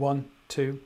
1, 2.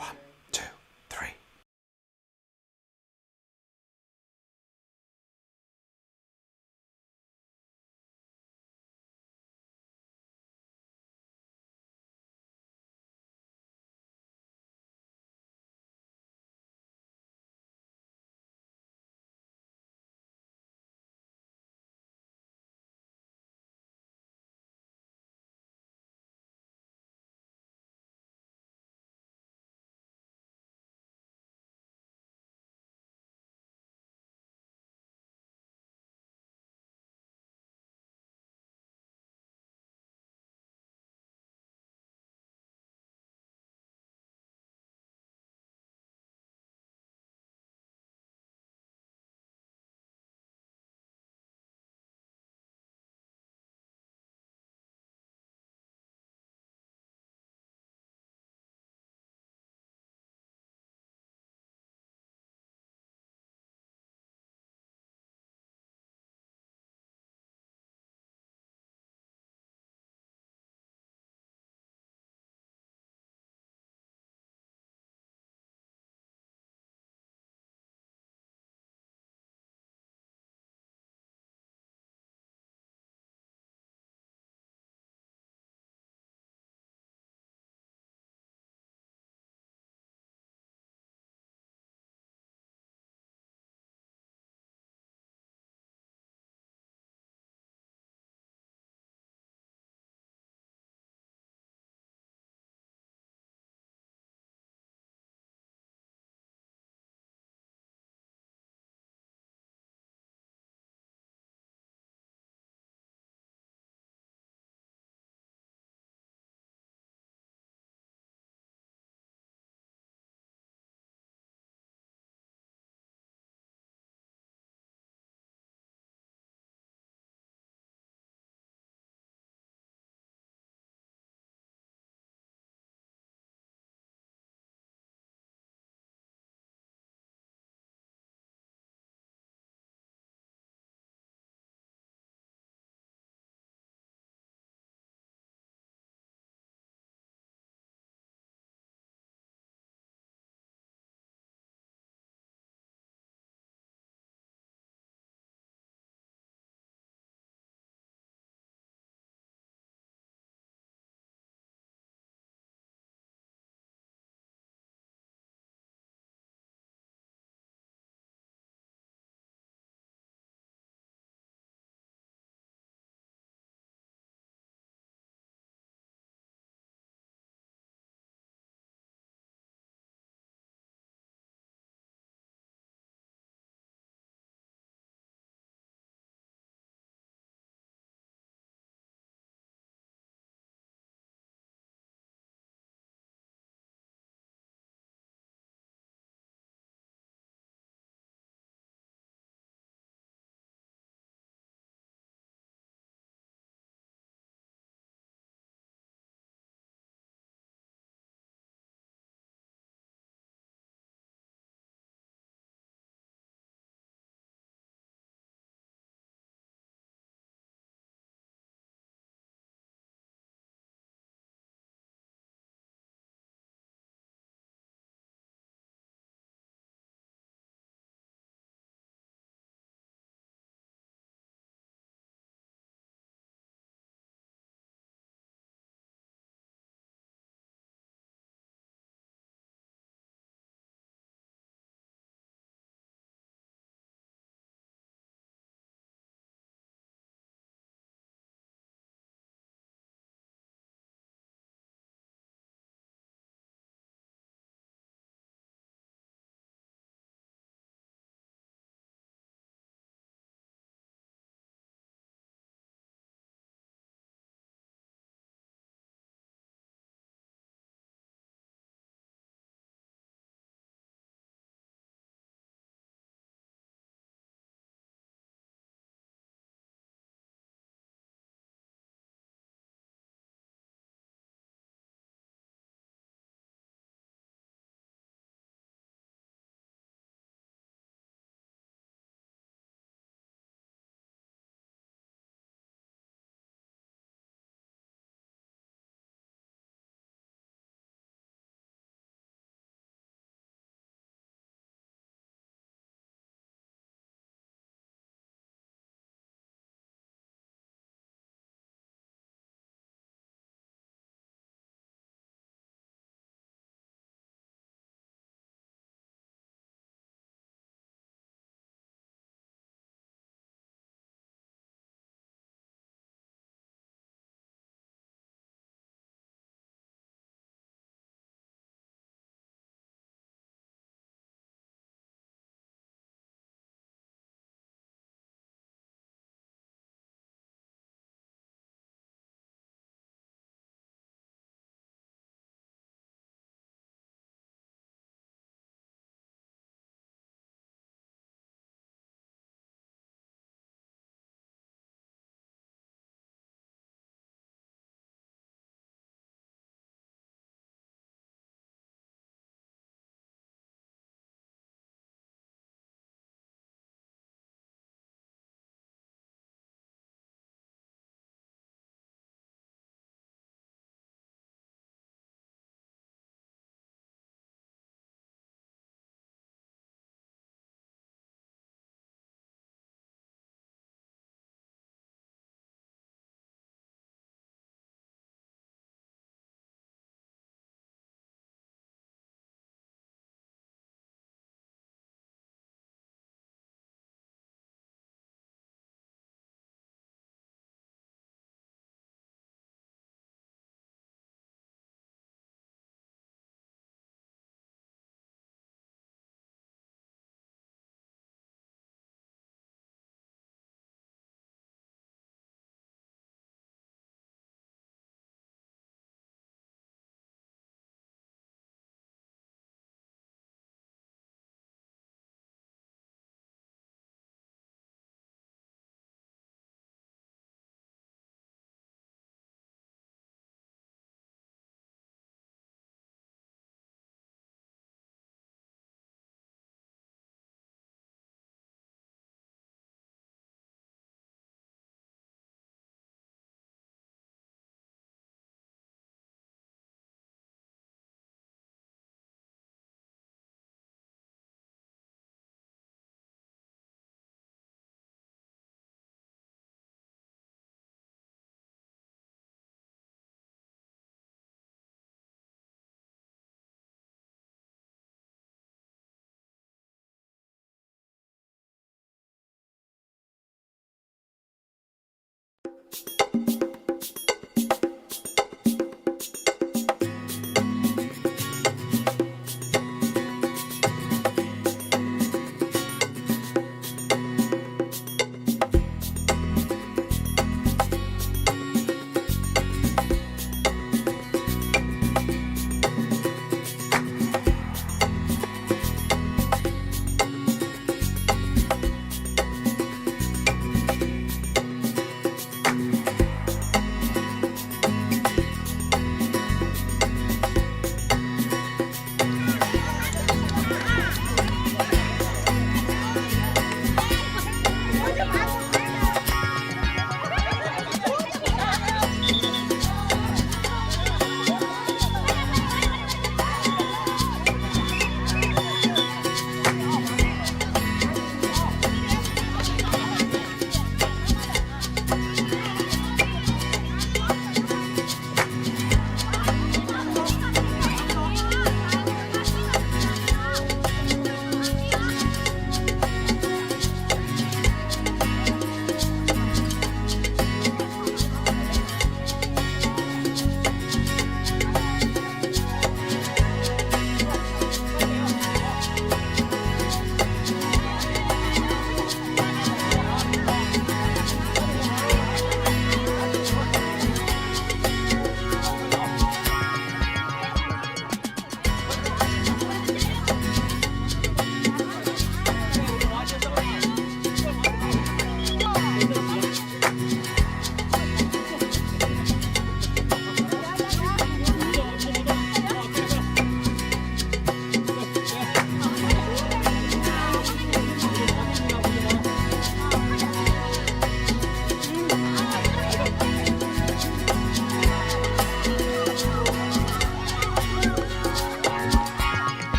1, 2, 3.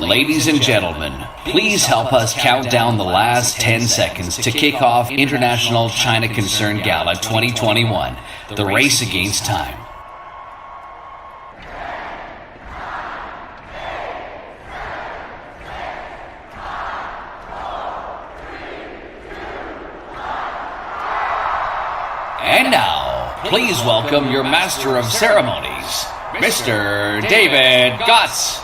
Ladies and gentlemen, please help us count down the last 10 seconds to kick off International China Concern Gala 2021, the race against time. And now, please welcome your Master of Ceremonies, Mr. David Gotts.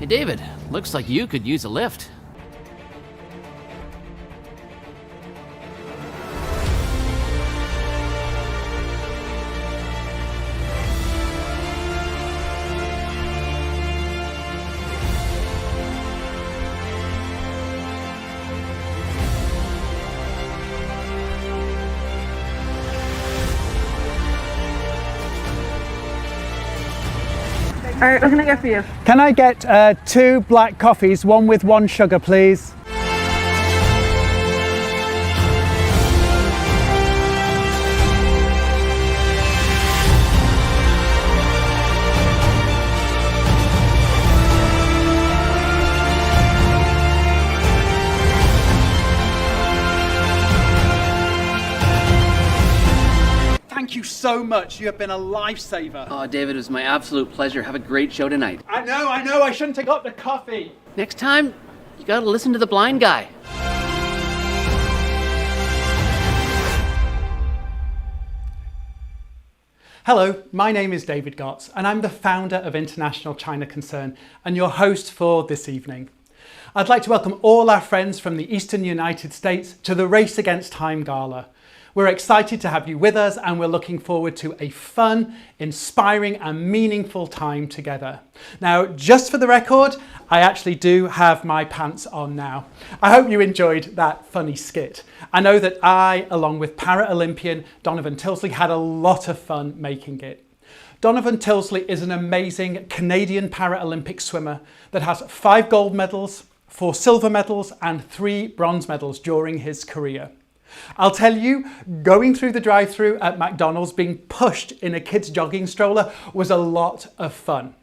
Hey David, looks like you could use a lift. All right, what can I get for you? Can I get 2 black coffees, one with 1 sugar, please? Thank you so much. You have been a lifesaver. Oh, David, it was my absolute pleasure. Have a great show tonight. I know. I shouldn't have got the coffee. Next time, you gotta listen to the blind guy. Hello, my name is David Gotts, and I'm the founder of International China Concern and your host for this evening. I'd like to welcome all our friends from the Eastern United States to the Race Against Time Gala. We're excited to have you with us, and we're looking forward to a fun, inspiring and meaningful time together. Now, just for the record, I actually do have my pants on now. I hope you enjoyed that funny skit. I know that I, along with Para-Olympian Donovan Tilsley, had a lot of fun making it. Donovan Tilsley is an amazing Canadian Paralympic swimmer that has 5 gold medals, 4 silver medals and 3 bronze medals during his career. I'll tell you, going through the drive-thru at McDonald's being pushed in a kid's jogging stroller was a lot of fun.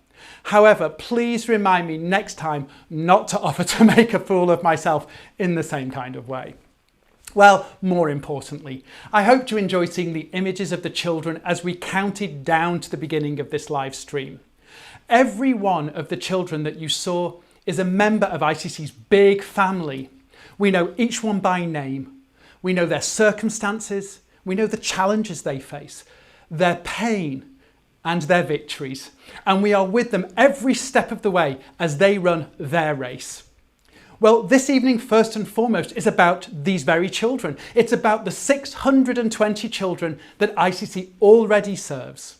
However, please remind me next time not to offer to make a fool of myself in the same kind of way. Well, more importantly, I hope you enjoy seeing the images of the children as we counted down to the beginning of this live stream. Every one of the children that you saw is a member of ICC's big family. We know each one by name. We know their circumstances, we know the challenges they face, their pain and their victories, and we are with them every step of the way as they run their race. Well, this evening, first and foremost, is about these very children. It's about the 620 children that ICC already serves.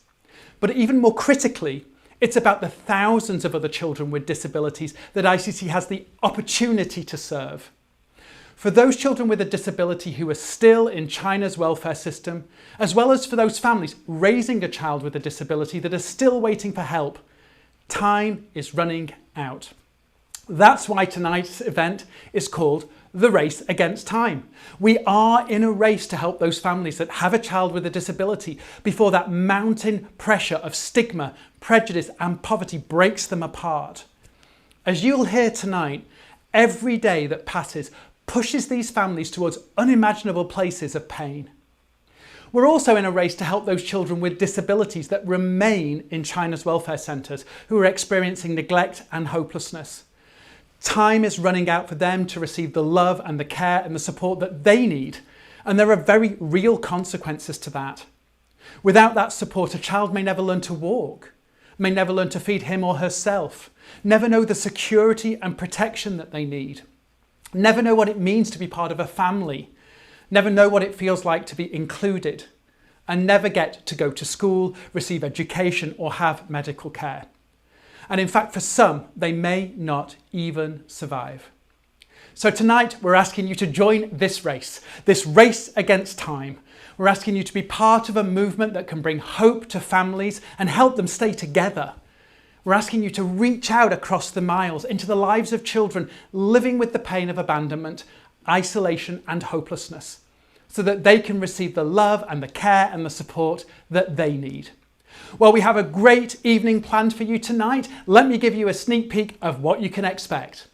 But even more critically, it's about the thousands of other children with disabilities that ICC has the opportunity to serve. For those children with a disability who are still in China's welfare system, as well as for those families raising a child with a disability that are still waiting for help, time is running out. That's why tonight's event is called The Race Against Time. We are in a race to help those families that have a child with a disability before that mountain pressure of stigma, prejudice and poverty breaks them apart. As you'll hear tonight, every day that passes pushes these families towards unimaginable places of pain. We're also in a race to help those children with disabilities that remain in China's welfare centres who are experiencing neglect and hopelessness. Time is running out for them to receive the love and the care and the support that they need, and there are very real consequences to that. Without that support, a child may never learn to walk, may never learn to feed him or herself, never know the security and protection that they need. Never know what it means to be part of a family, never know what it feels like to be included, and never get to go to school, receive education or have medical care. And in fact, for some, they may not even survive. So tonight, we're asking you to join this race against time. We're asking you to be part of a movement that can bring hope to families and help them stay together. We're asking you to reach out across the miles into the lives of children living with the pain of abandonment isolation and hopelessness, so that they can receive the love and the care and the support that they need. Well, we have a great evening planned for you tonight. Let me give you a sneak peek of what you can expect.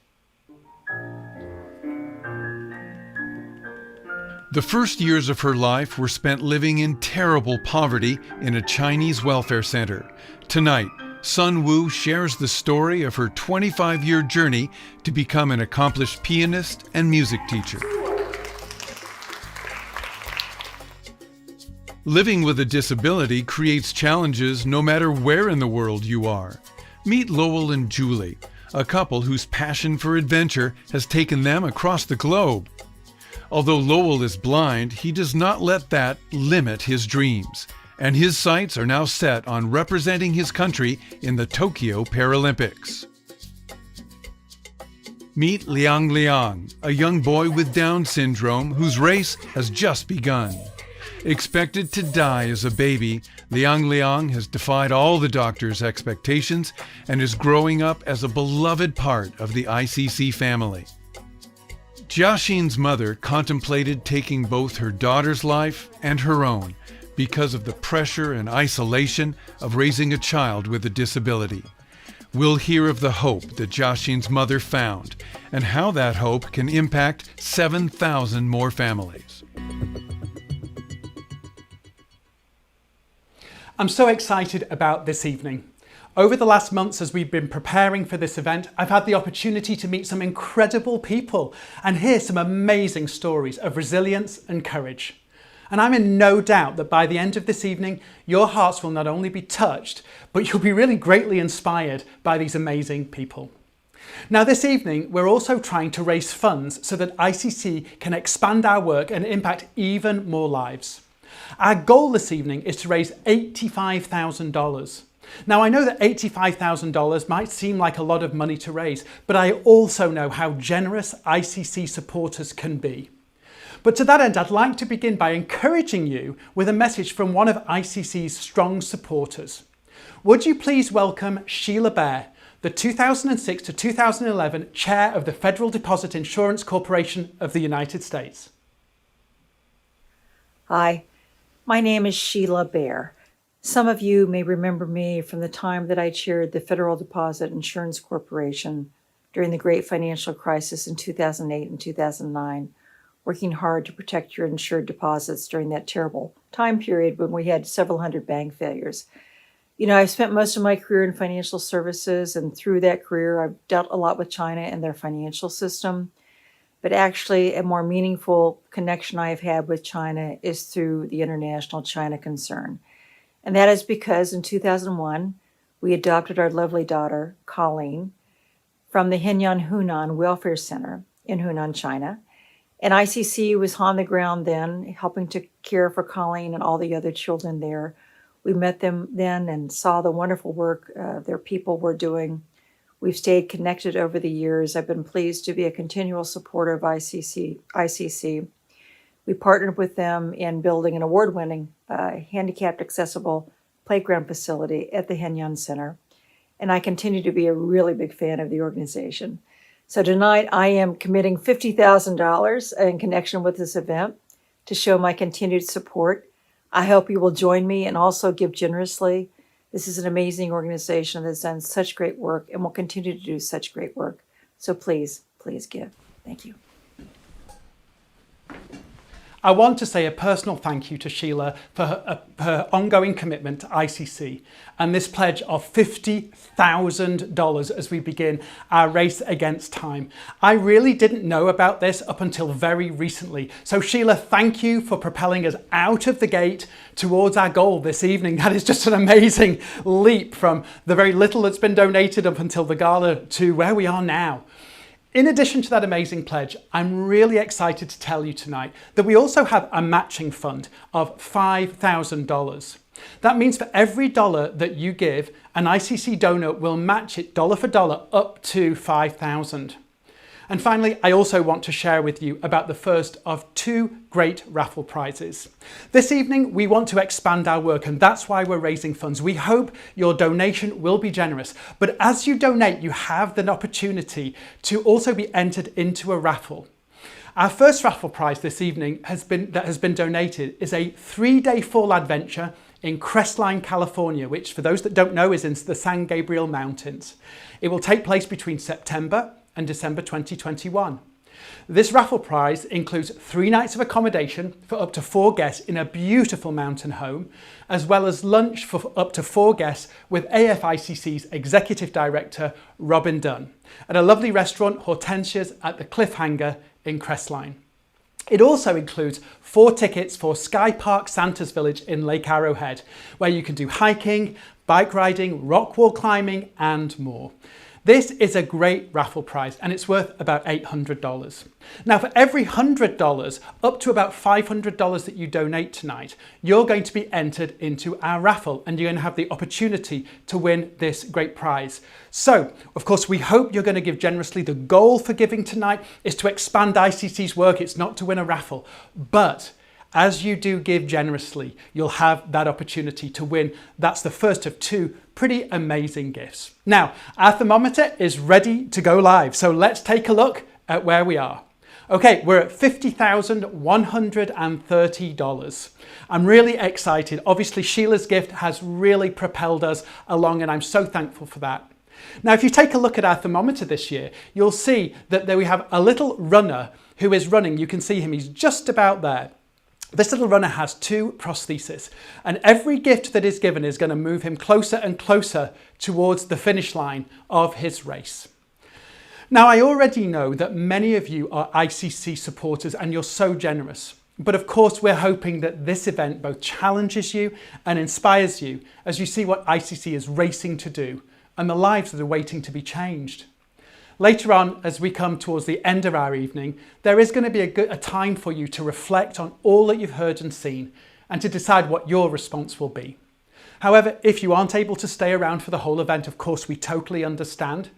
The first years of her life were spent living in terrible poverty in a Chinese welfare center. Tonight, Sun Wu shares the story of her 25-year journey to become an accomplished pianist and music teacher. Living with a disability creates challenges no matter where in the world you are. Meet Lowell and Julie, a couple whose passion for adventure has taken them across the globe. Although Lowell is blind, he does not let that limit his dreams, and his sights are now set on representing his country in the Tokyo Paralympics. Meet Liang Liang, a young boy with Down syndrome whose race has just begun. Expected to die as a baby, Liang Liang has defied all the doctor's expectations and is growing up as a beloved part of the ICC family. Jiaxin's mother contemplated taking both her daughter's life and her own because of the pressure and isolation of raising a child with a disability. We'll hear of the hope that Jiaxin's mother found and how that hope can impact 7,000 more families. I'm so excited about this evening. Over the last months as we've been preparing for this event, I've had the opportunity to meet some incredible people and hear some amazing stories of resilience and courage. And I'm in no doubt that by the end of this evening, your hearts will not only be touched, but you'll be really greatly inspired by these amazing people. Now this evening, we're also trying to raise funds so that ICC can expand our work and impact even more lives. Our goal this evening is to raise $85,000. Now I know that $85,000 might seem like a lot of money to raise, but I also know how generous ICC supporters can be. But to that end, I'd like to begin by encouraging you with a message from one of ICC's strong supporters. Would you please welcome Sheila Bair, the 2006 to 2011 Chair of the Federal Deposit Insurance Corporation of the United States. Hi, my name is Sheila Bair. Some of you may remember me from the time that I chaired the Federal Deposit Insurance Corporation during the great financial crisis in 2008 and 2009, working hard to protect your insured deposits during that terrible time period when we had several hundred bank failures. You know, I've spent most of my career in financial services, and through that career, I've dealt a lot with China and their financial system. But actually, a more meaningful connection I have had with China is through the International China Concern. And that is because in 2001, we adopted our lovely daughter, Colleen, from the Hainan Hunan Welfare Center in Hunan, China. And ICC was on the ground then, helping to care for Colleen and all the other children there. We met them then and saw the wonderful work their people were doing. We've stayed connected over the years. I've been pleased to be a continual supporter of ICC. We partnered with them in building an award-winning handicapped accessible playground facility at the Hainan Center. And I continue to be a really big fan of the organization. So tonight I am committing $50,000 in connection with this event to show my continued support. I hope you will join me and also give generously. This is an amazing organization that's done such great work and will continue to do such great work. So please, please give. Thank you. I want to say a personal thank you to Sheila for her ongoing commitment to ICC and this pledge of $50,000 as we begin our race against time. I really didn't know about this up until very recently. So Sheila, thank you for propelling us out of the gate towards our goal this evening. That is just an amazing leap from the very little that's been donated up until the gala to where we are now. In addition to that amazing pledge, I'm really excited to tell you tonight that we also have a matching fund of $5,000. That means for every dollar that you give, an ICC donor will match it dollar for dollar up to $5,000. And finally, I also want to share with you about the first of two great raffle prizes. This evening, we want to expand our work, and that's why we're raising funds. We hope your donation will be generous. But as you donate, you have the opportunity to also be entered into a raffle. Our first raffle prize this evening has been donated is a 3-day fall adventure in Crestline, California, which for those that don't know is in the San Gabriel Mountains. It will take place between September and December 2021. This raffle prize includes 3 nights of accommodation for up to 4 guests in a beautiful mountain home, as well as lunch for up to 4 guests with AFICC's Executive Director, Robin Dunn, at a lovely restaurant, Hortensia's at the Cliffhanger in Crestline. It also includes 4 tickets for Sky Park Santa's Village in Lake Arrowhead, where you can do hiking, bike riding, rock wall climbing, and more. This is a great raffle prize and it's worth about $800. Now, for every $100 up to about $500 that you donate tonight, you're going to be entered into our raffle and you're going to have the opportunity to win this great prize. So, of course, we hope you're going to give generously. The goal for giving tonight is to expand ICC's work. It's not to win a raffle, but as you do give generously, you'll have that opportunity to win. That's the first of 2 pretty amazing gifts. Now, our thermometer is ready to go live, so let's take a look at where we are. Okay, we're at $50,130. I'm really excited. Obviously, Sheila's gift has really propelled us along, and I'm so thankful for that. Now, if you take a look at our thermometer this year, you'll see that there we have a little runner who is running. You can see him, he's just about there. This little runner has 2 prostheses, and every gift that is given is going to move him closer and closer towards the finish line of his race. Now, I already know that many of you are ICC supporters and you're so generous. But of course, we're hoping that this event both challenges you and inspires you as you see what ICC is racing to do and the lives that are waiting to be changed. Later on, as we come towards the end of our evening, there is going to be a time for you to reflect on all that you've heard and seen and to decide what your response will be. However, if you aren't able to stay around for the whole event, of course, we totally understand.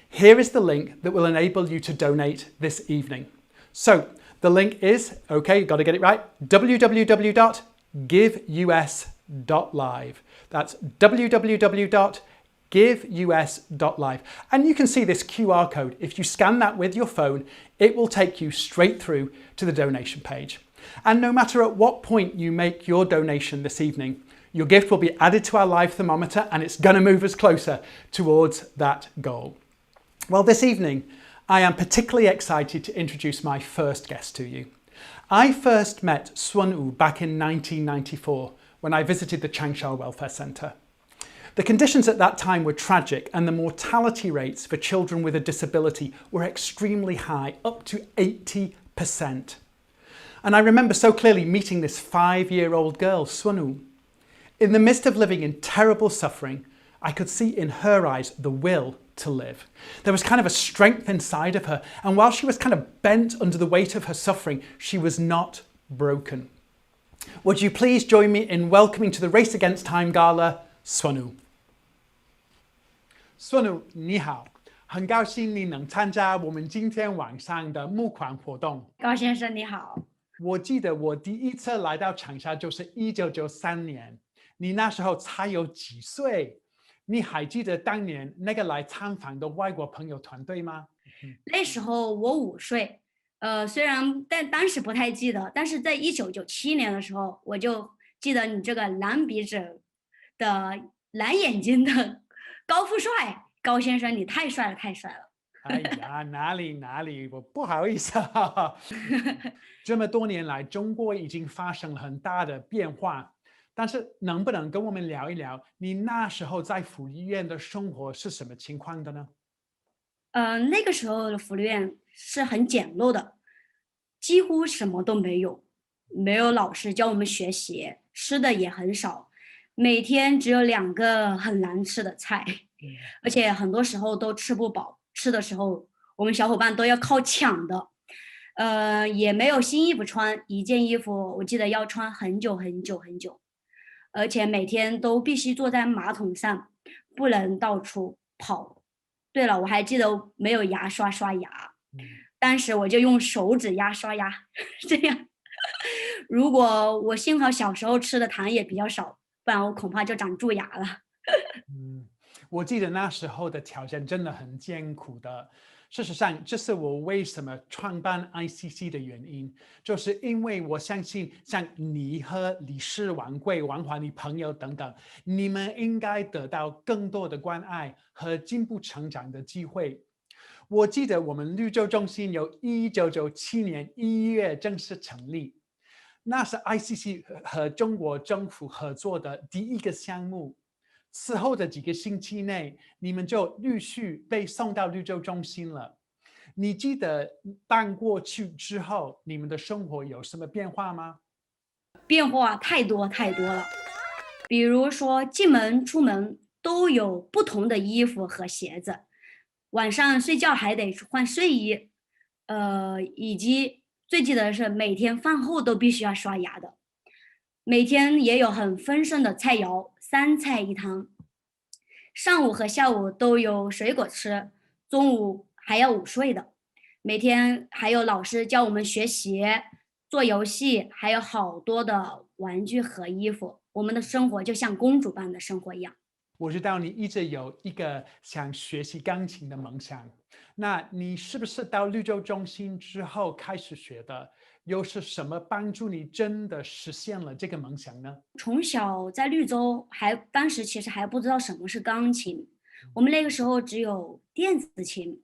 Here is the link that will enable you to donate this evening. So the link is, okay, you've got to get it right, www.giveus.live. That's www.giveus.live. And you can see this QR code. If you scan that with your phone, it will take you straight through to the donation page. And no matter at what point you make your donation this evening, your gift will be added to our live thermometer and it's going to move us closer towards that goal. Well, this evening, I am particularly excited to introduce my first guest to you. I first met Sun Wu back in 1994 when I visited the Changsha Welfare Centre. The conditions at that time were tragic and the mortality rates for children with a disability were extremely high, up to 80%. And I remember so clearly meeting this 5-year-old girl, Sun Wu. In the midst of living in terrible suffering, I could see in her eyes the will to live. There was kind of a strength inside of her, and while she was kind of bent under the weight of her suffering, she was not broken. Would you please join me in welcoming to the Race Against Time Gala, Sun Wu. Sun Wu, 你好，很高兴你能参加我们今天晚上的募款活动。高先生你好，我记得我第一次来到长沙就是1993年，你那时候才有几岁？你还记得当年那个来参访的外国朋友团队吗？那时候我5岁，虽然但当时不太记得，但是在1997年的时候，我就记得你这个蓝鼻子的蓝眼睛的高富帅高先生，你太帅了，太帅了。哎呀，哪里，我不好意思啊。这么多年来，中国已经发生了很大的变化。但是能不能跟我们聊一聊你那时候在福利院的生活是什么情况的呢？那个时候的福利院是很简陋的，几乎什么都没有，没有老师教我们学习，吃的也很少，每天只有2个很难吃的菜，而且很多时候都吃不饱，吃的时候我们小伙伴都要靠抢的。也没有新衣服穿，一件衣服我记得要穿很久，而且每天都必须坐在马桶上，不能到处跑。对了，我还记得没有牙刷刷牙，当时我就用手指刷牙，这样。如果我幸好小时候吃的糖也比较少，不然我恐怕就长蛀牙了。我记得那时候的条件真的很艰苦的。事实上，这是我为什么创办 ICC 的原因，就是因为我相信，像你和李氏、王贵、王华你朋友等等，你们应该得到更多的关爱和进步成长的机会。我记得我们绿洲中心由1997年1月正式成立，那是 ICC 和中国政府合作的第一个项目。此后的几个星期内，你们就陆续被送到绿洲中心了。你记得搬过去之后，你们的生活有什么变化吗？变化太多太多了。比如说进门出门都有不同的衣服和鞋子，晚上睡觉还得换睡衣，以及最记得的是每天饭后都必须要刷牙的，每天也有很丰盛的菜肴，3菜1汤，上午和下午都有水果吃，中午还要午睡的，每天还有老师教我们学习、做游戏，还有好多的玩具和衣服，我们的生活就像公主般的生活一样。我知道你一直有一个想学习钢琴的梦想，那你是不是到绿洲中心之后开始学的？又是什么帮助你真的实现了这个梦想呢？从小在绿洲当时其实还不知道什么是钢琴，我们那个时候只有电子琴。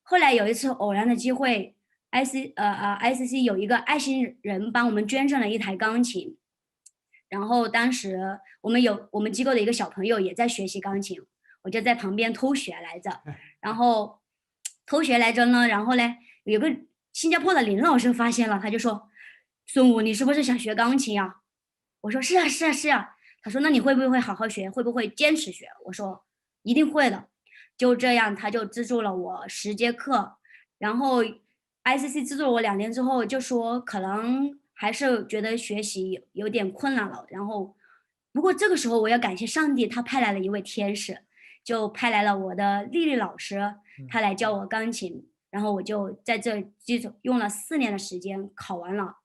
后来有一次偶然的机会，ICC 有一个爱心人帮我们捐赠了一台钢琴，然后当时我们机构的一个小朋友也在学习钢琴，我就在旁边偷学来着，然后偷学来着呢，然后呢有个新加坡的林老师发现了，他就说：孙武，你是不是想学钢琴呀？我说是啊，是啊，是啊。他说那你会不会好好学？会不会坚持学？我说一定会的。就这样，他就资助了我10节课，然后 ICC 资助了我2年之后，就说可能还是觉得学习有点困难了。然后，不过这个时候我要感谢上帝，他派来了一位天使，就派来了我的丽丽老师，他来教我钢琴。然后我就在这基础用了4年的时间考完了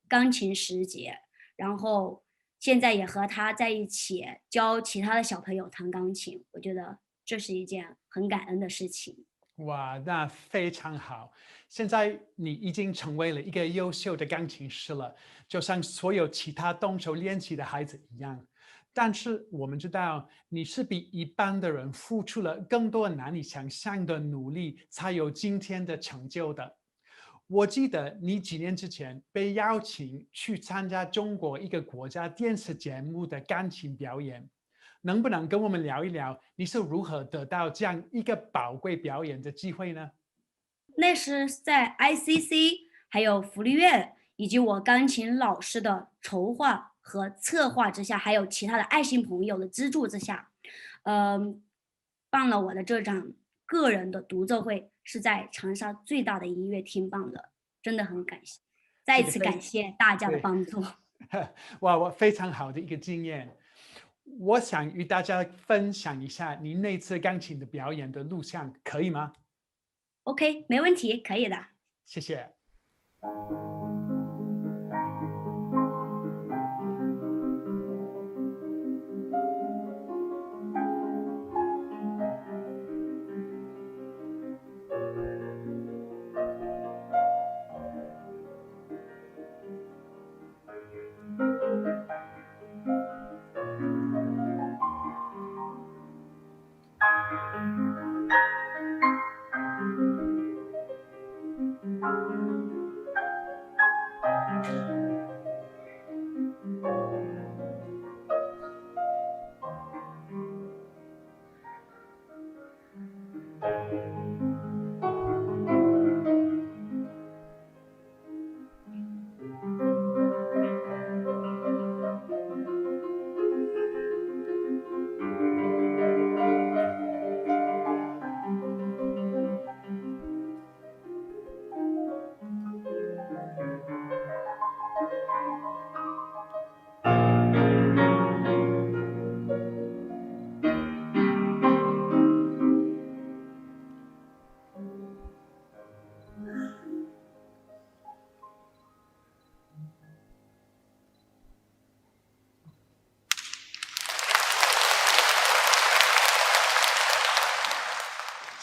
钢琴10节，然后现在也和他在一起教其他的小朋友弹钢琴，我觉得这是一件很感恩的事情。哇，那非常好！现在你已经成为了一个优秀的钢琴师了，就像所有其他动手练习的孩子一样。但是我们知道，你是比一般的人付出了更多难以想象的努力，才有今天的成就的。我记得你几年之前被邀请去参加中国一个国家电视节目的钢琴表演，能不能跟我们聊一聊你是如何得到这样一个宝贵表演的机会呢？那是在 ICC 还有福利院以及我钢琴老师的筹划和策划之下，还有其他的爱心朋友的资助之下，办了我的这场个人的独奏会，是在长沙最大的音乐厅办的，真的很感谢，再一次感谢大家的帮助。哇，我非常好的一个经验。我想与大家分享一下你那次钢琴的表演的录像，可以吗？ OK，没问题，可以的。谢谢。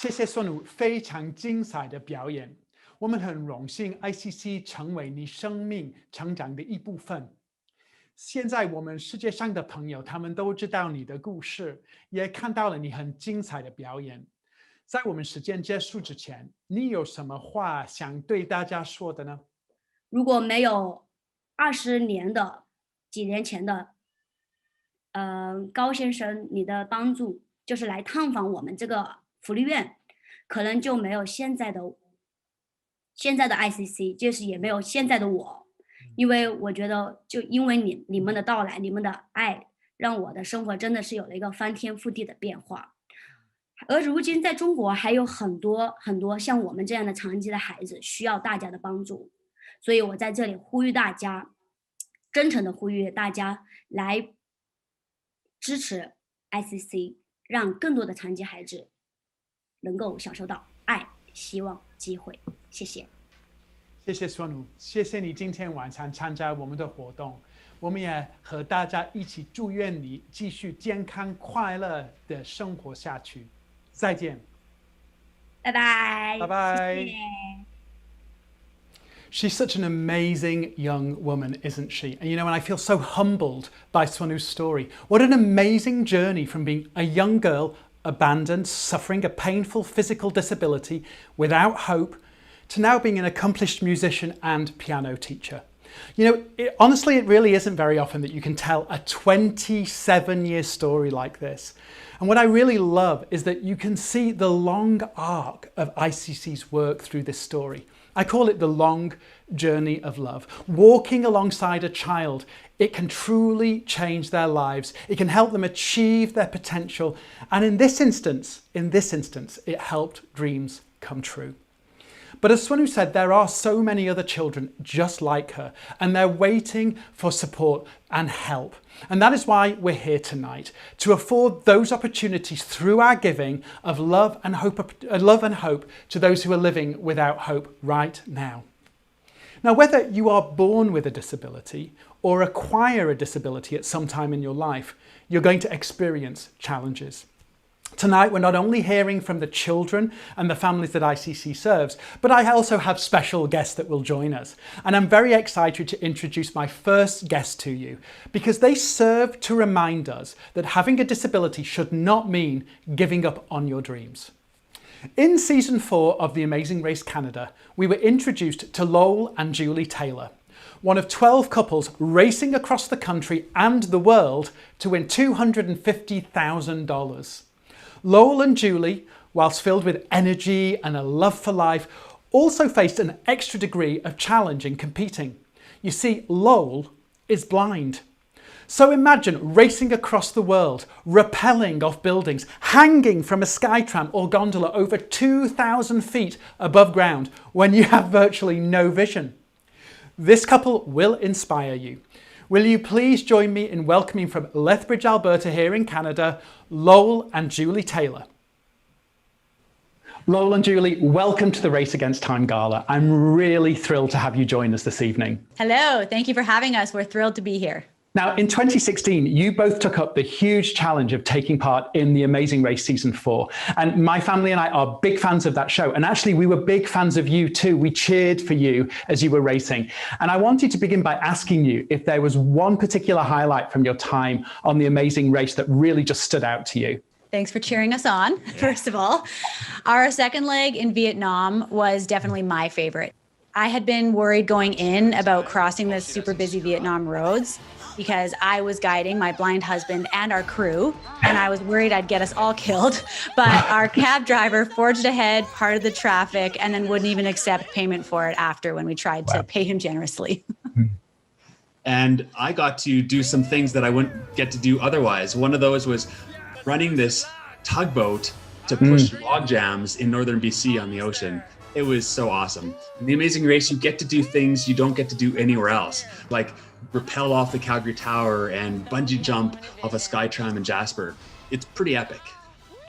谢谢孙武非常精彩的表演。我们很荣幸 ICC 成为你生命成长的一部分。现在我们世界上的朋友，他们都知道你的故事，也看到了你很精彩的表演。在我们时间结束之前，你有什么话想对大家说的呢？如果没有几年前的高先生你的帮助，就是来探访我们这个福利院，可能就没有现在的 ICC， 就是也没有现在的我。因为我觉得就因为你们的到来，你们的爱，让我的生活真的是有了一个翻天覆地的变化。而如今在中国还有很多很多像我们这样的残疾的孩子需要大家的帮助，所以我在这里呼吁大家，真诚的呼吁大家来支持 ICC， 让更多的残疾孩子能够享受到爱、希望、机会。谢谢。谢谢孙武，谢谢你今天晚上参加我们的活动。我们也和大家一起祝愿你继续健康快乐的生活下去。再见。拜拜。拜拜。谢谢。She's such an amazing young woman, isn't she? And and I feel so humbled by Swanu's story. What an amazing journey from being a young girl, abandoned, suffering a painful physical disability, without hope, to now being an accomplished musician and piano teacher. Honestly, it really isn't very often that you can tell a 27-year story like this. And what I really love is that you can see the long arc of ICC's work through this story. I call it the long journey of love. Walking alongside a child, it can truly change their lives. It can help them achieve their potential. And in this instance, it helped dreams come true. But as Swanu said, there are so many other children just like her, and they're waiting for support and help. And that is why we're here tonight, to afford those opportunities through our giving of love and hope to those who are living without hope right now. Now, whether you are born with a disability or acquire a disability at some time in your life, you're going to experience challenges. Tonight, we're not only hearing from the children and the families that ICC serves, but I also have special guests that will join us. And I'm very excited to introduce my first guest to you, because they serve to remind us that having a disability should not mean giving up on your dreams. In season 4 of The Amazing Race Canada, we were introduced to Lowell and Julie Taylor, one of 12 couples racing across the country and the world to win $250,000. Lowell and Julie, whilst filled with energy and a love for life, also faced an extra degree of challenge in competing. You see, Lowell is blind. So imagine racing across the world, rappelling off buildings, hanging from a skytram or gondola over 2,000 feet above ground when you have virtually no vision. This couple will inspire you. Will you please join me in welcoming from Lethbridge, Alberta here in Canada, Lowell and Julie Taylor. Lowell and Julie, welcome to the Race Against Time Gala. I'm really thrilled to have you join us this evening. Hello, thank you for having us. We're thrilled to be here. Now, in 2016, you both took up the huge challenge of taking part in The Amazing Race Season 4. And my family and I are big fans of that show. And actually, we were big fans of you too. We cheered for you as you were racing. And I wanted to begin by asking you if there was one particular highlight from your time on The Amazing Race that really just stood out to you. Thanks for cheering us on, first of all. Our second leg in Vietnam was definitely my favorite. I had been worried going in about crossing the super busy Vietnam roads, because I was guiding my blind husband and our crew, and I was worried I'd get us all killed. But our cab driver forged ahead, parted the traffic, and then wouldn't even accept payment for it after when we tried to pay him generously. And I got to do some things that I wouldn't get to do otherwise. One of those was running this tugboat to push log jams in northern BC on the ocean. It was so awesome. In The Amazing Race, you get to do things you don't get to do anywhere else, like rappel off the Calgary Tower and bungee jump off a Skytram in Jasper. It's pretty epic.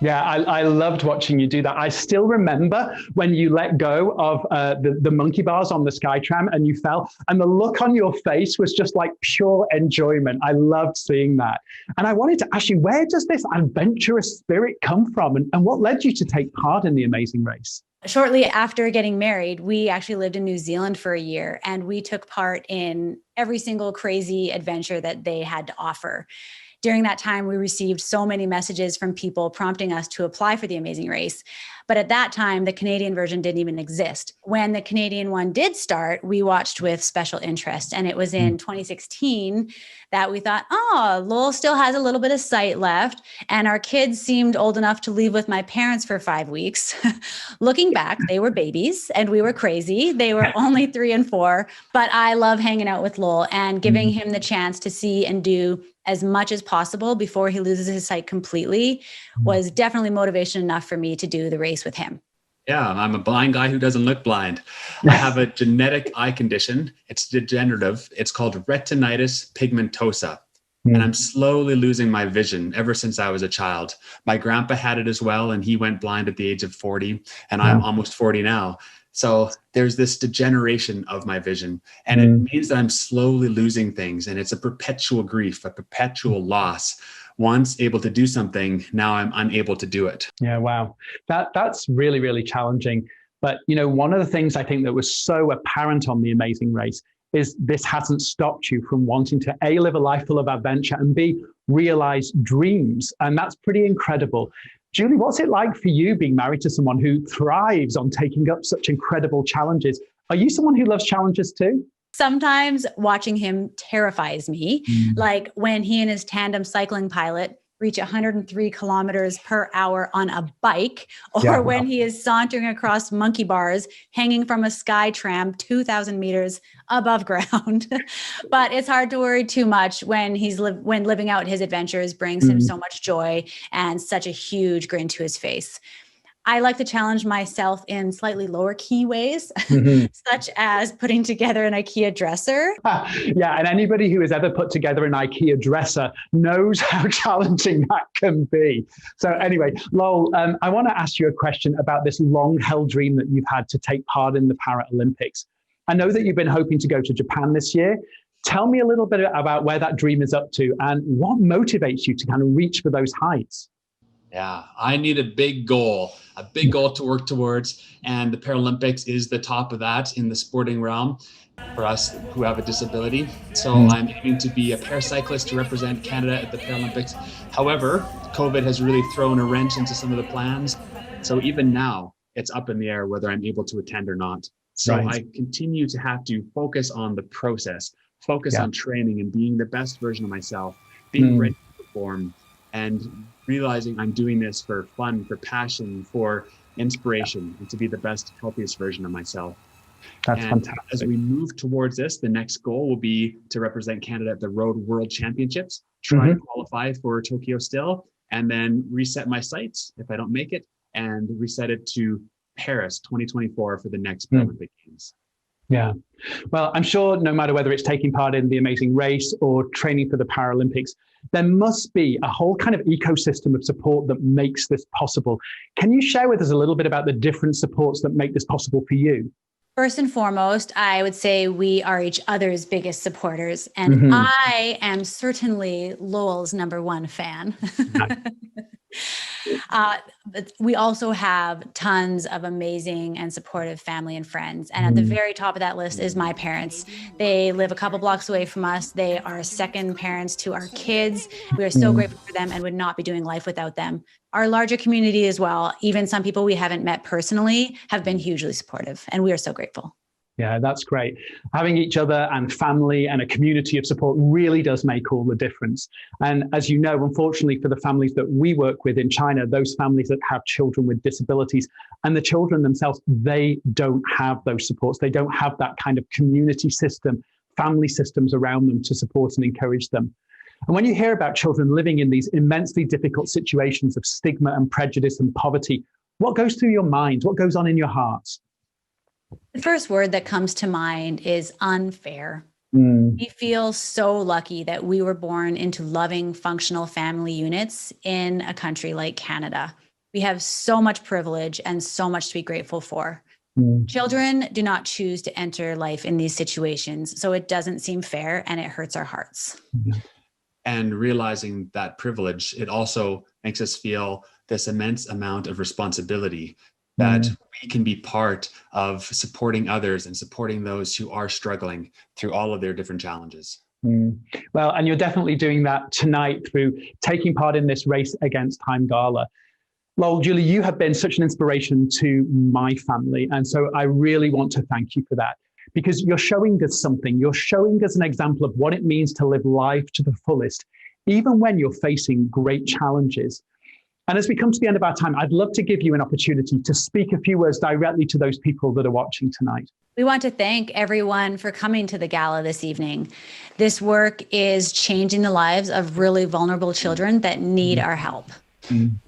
Yeah, I loved watching you do that. I still remember when you let go of the monkey bars on the Skytram and you fell, and the look on your face was just like pure enjoyment. I loved seeing that. And I wanted to ask you, where does this adventurous spirit come from, and what led you to take part in the Amazing Race? Shortly after getting married, we actually lived in New Zealand for a year, and we took part in every single crazy adventure that they had to offer. During that time, we received so many messages from people prompting us to apply for the Amazing Race. But at that time, the Canadian version didn't even exist. When the Canadian one did start, we watched with special interest. And it was in 2016 that we thought, oh, Lowell still has a little bit of sight left. And our kids seemed old enough to leave with my parents for 5 weeks. Looking back, they were babies and we were crazy. They were only 3 and 4. But I love hanging out with Lowell and giving him the chance to see and do as much as possible before he loses his sight completely was definitely motivation enough for me to do the race with him. Yeah, I'm a blind guy who doesn't look blind. I have a genetic eye condition. It's degenerative. It's called retinitis pigmentosa. And I'm slowly losing my vision ever since I was a child. My grandpa had it as well, and he went blind at the age of 40, and I'm almost 40 now. So there's this degeneration of my vision, and it means that I'm slowly losing things, and it's a perpetual grief, a perpetual loss. Once able to do something, now I'm unable to do it. Yeah, wow. That's really, really challenging. But, you know, one of the things I think that was so apparent on The Amazing Race is this hasn't stopped you from wanting to A, live a life full of adventure, and B, realize dreams. And that's pretty incredible. Julie, what's it like for you being married to someone who thrives on taking up such incredible challenges? Are you someone who loves challenges too? Sometimes watching him terrifies me, like when he and his tandem cycling pilot reach 103 kilometers per hour on a bike, or when he is sauntering across monkey bars hanging from a sky tram 2,000 meters above ground. But it's hard to worry too much when when living out his adventures brings him so much joy and such a huge grin to his face. I like to challenge myself in slightly lower key ways, such as putting together an IKEA dresser. Yeah, and anybody who has ever put together an IKEA dresser knows how challenging that can be. So anyway, Lowell, I want to ask you a question about this long-held dream that you've had to take part in the Paralympics. I know that you've been hoping to go to Japan this year. Tell me a little bit about where that dream is up to and what motivates you to kind of reach for those heights. Yeah, I need a big goal to work towards. And the Paralympics is the top of that in the sporting realm for us who have a disability. So I'm aiming to be a paracyclist to represent Canada at the Paralympics. However, COVID has really thrown a wrench into some of the plans. So even now, it's up in the air whether I'm able to attend or not. So I continue to have to focus on the process, focus on training and being the best version of myself, being ready to perform, and realizing I'm doing this for fun, for passion, for inspiration, and to be the best, healthiest version of myself. That's fantastic. As we move towards this, the next goal will be to represent Canada at the Road World Championships, try to qualify for Tokyo still, and then reset my sights if I don't make it, and reset it to Paris 2024 for the next Paralympic Games. Yeah. Well, I'm sure no matter whether it's taking part in the Amazing Race or training for the Paralympics, there must be a whole kind of ecosystem of support that makes this possible. Can you share with us a little bit about the different supports that make this possible for you? First and foremost, I would say we are each other's biggest supporters. And I am certainly Lowell's #1 fan. But we also have tons of amazing and supportive family and friends. And at the very top of that list is my parents. They live a couple blocks away from us. They are second parents to our kids. We are so grateful for them and would not be doing life without them. Our larger community as well, even some people we haven't met personally, have been hugely supportive. And we are so grateful. Yeah, that's great. Having each other and family and a community of support really does make all the difference. And as you know, unfortunately for the families that we work with in China, those families that have children with disabilities and the children themselves, they don't have those supports. They don't have that kind of community system, family systems around them to support and encourage them. And when you hear about children living in these immensely difficult situations of stigma and prejudice and poverty, what goes through your mind? What goes on in your hearts? The first word that comes to mind is unfair. We feel so lucky that we were born into loving, functional family units in a country like Canada. We have so much privilege and so much to be grateful for. Children do not choose to enter life in these situations, so it doesn't seem fair and it hurts our hearts. And realizing that privilege, it also makes us feel this immense amount of responsibility that we can be part of supporting others and supporting those who are struggling through all of their different challenges. Well, and you're definitely doing that tonight through taking part in this Race Against Time Gala. Lowell, Julie, you have been such an inspiration to my family. And so I really want to thank you for that, because you're showing us something. You're showing us an example of what it means to live life to the fullest, even when you're facing great challenges. And as we come to the end of our time, I'd love to give you an opportunity to speak a few words directly to those people that are watching tonight. We want to thank everyone for coming to the gala this evening. This work is changing the lives of really vulnerable children that need our help.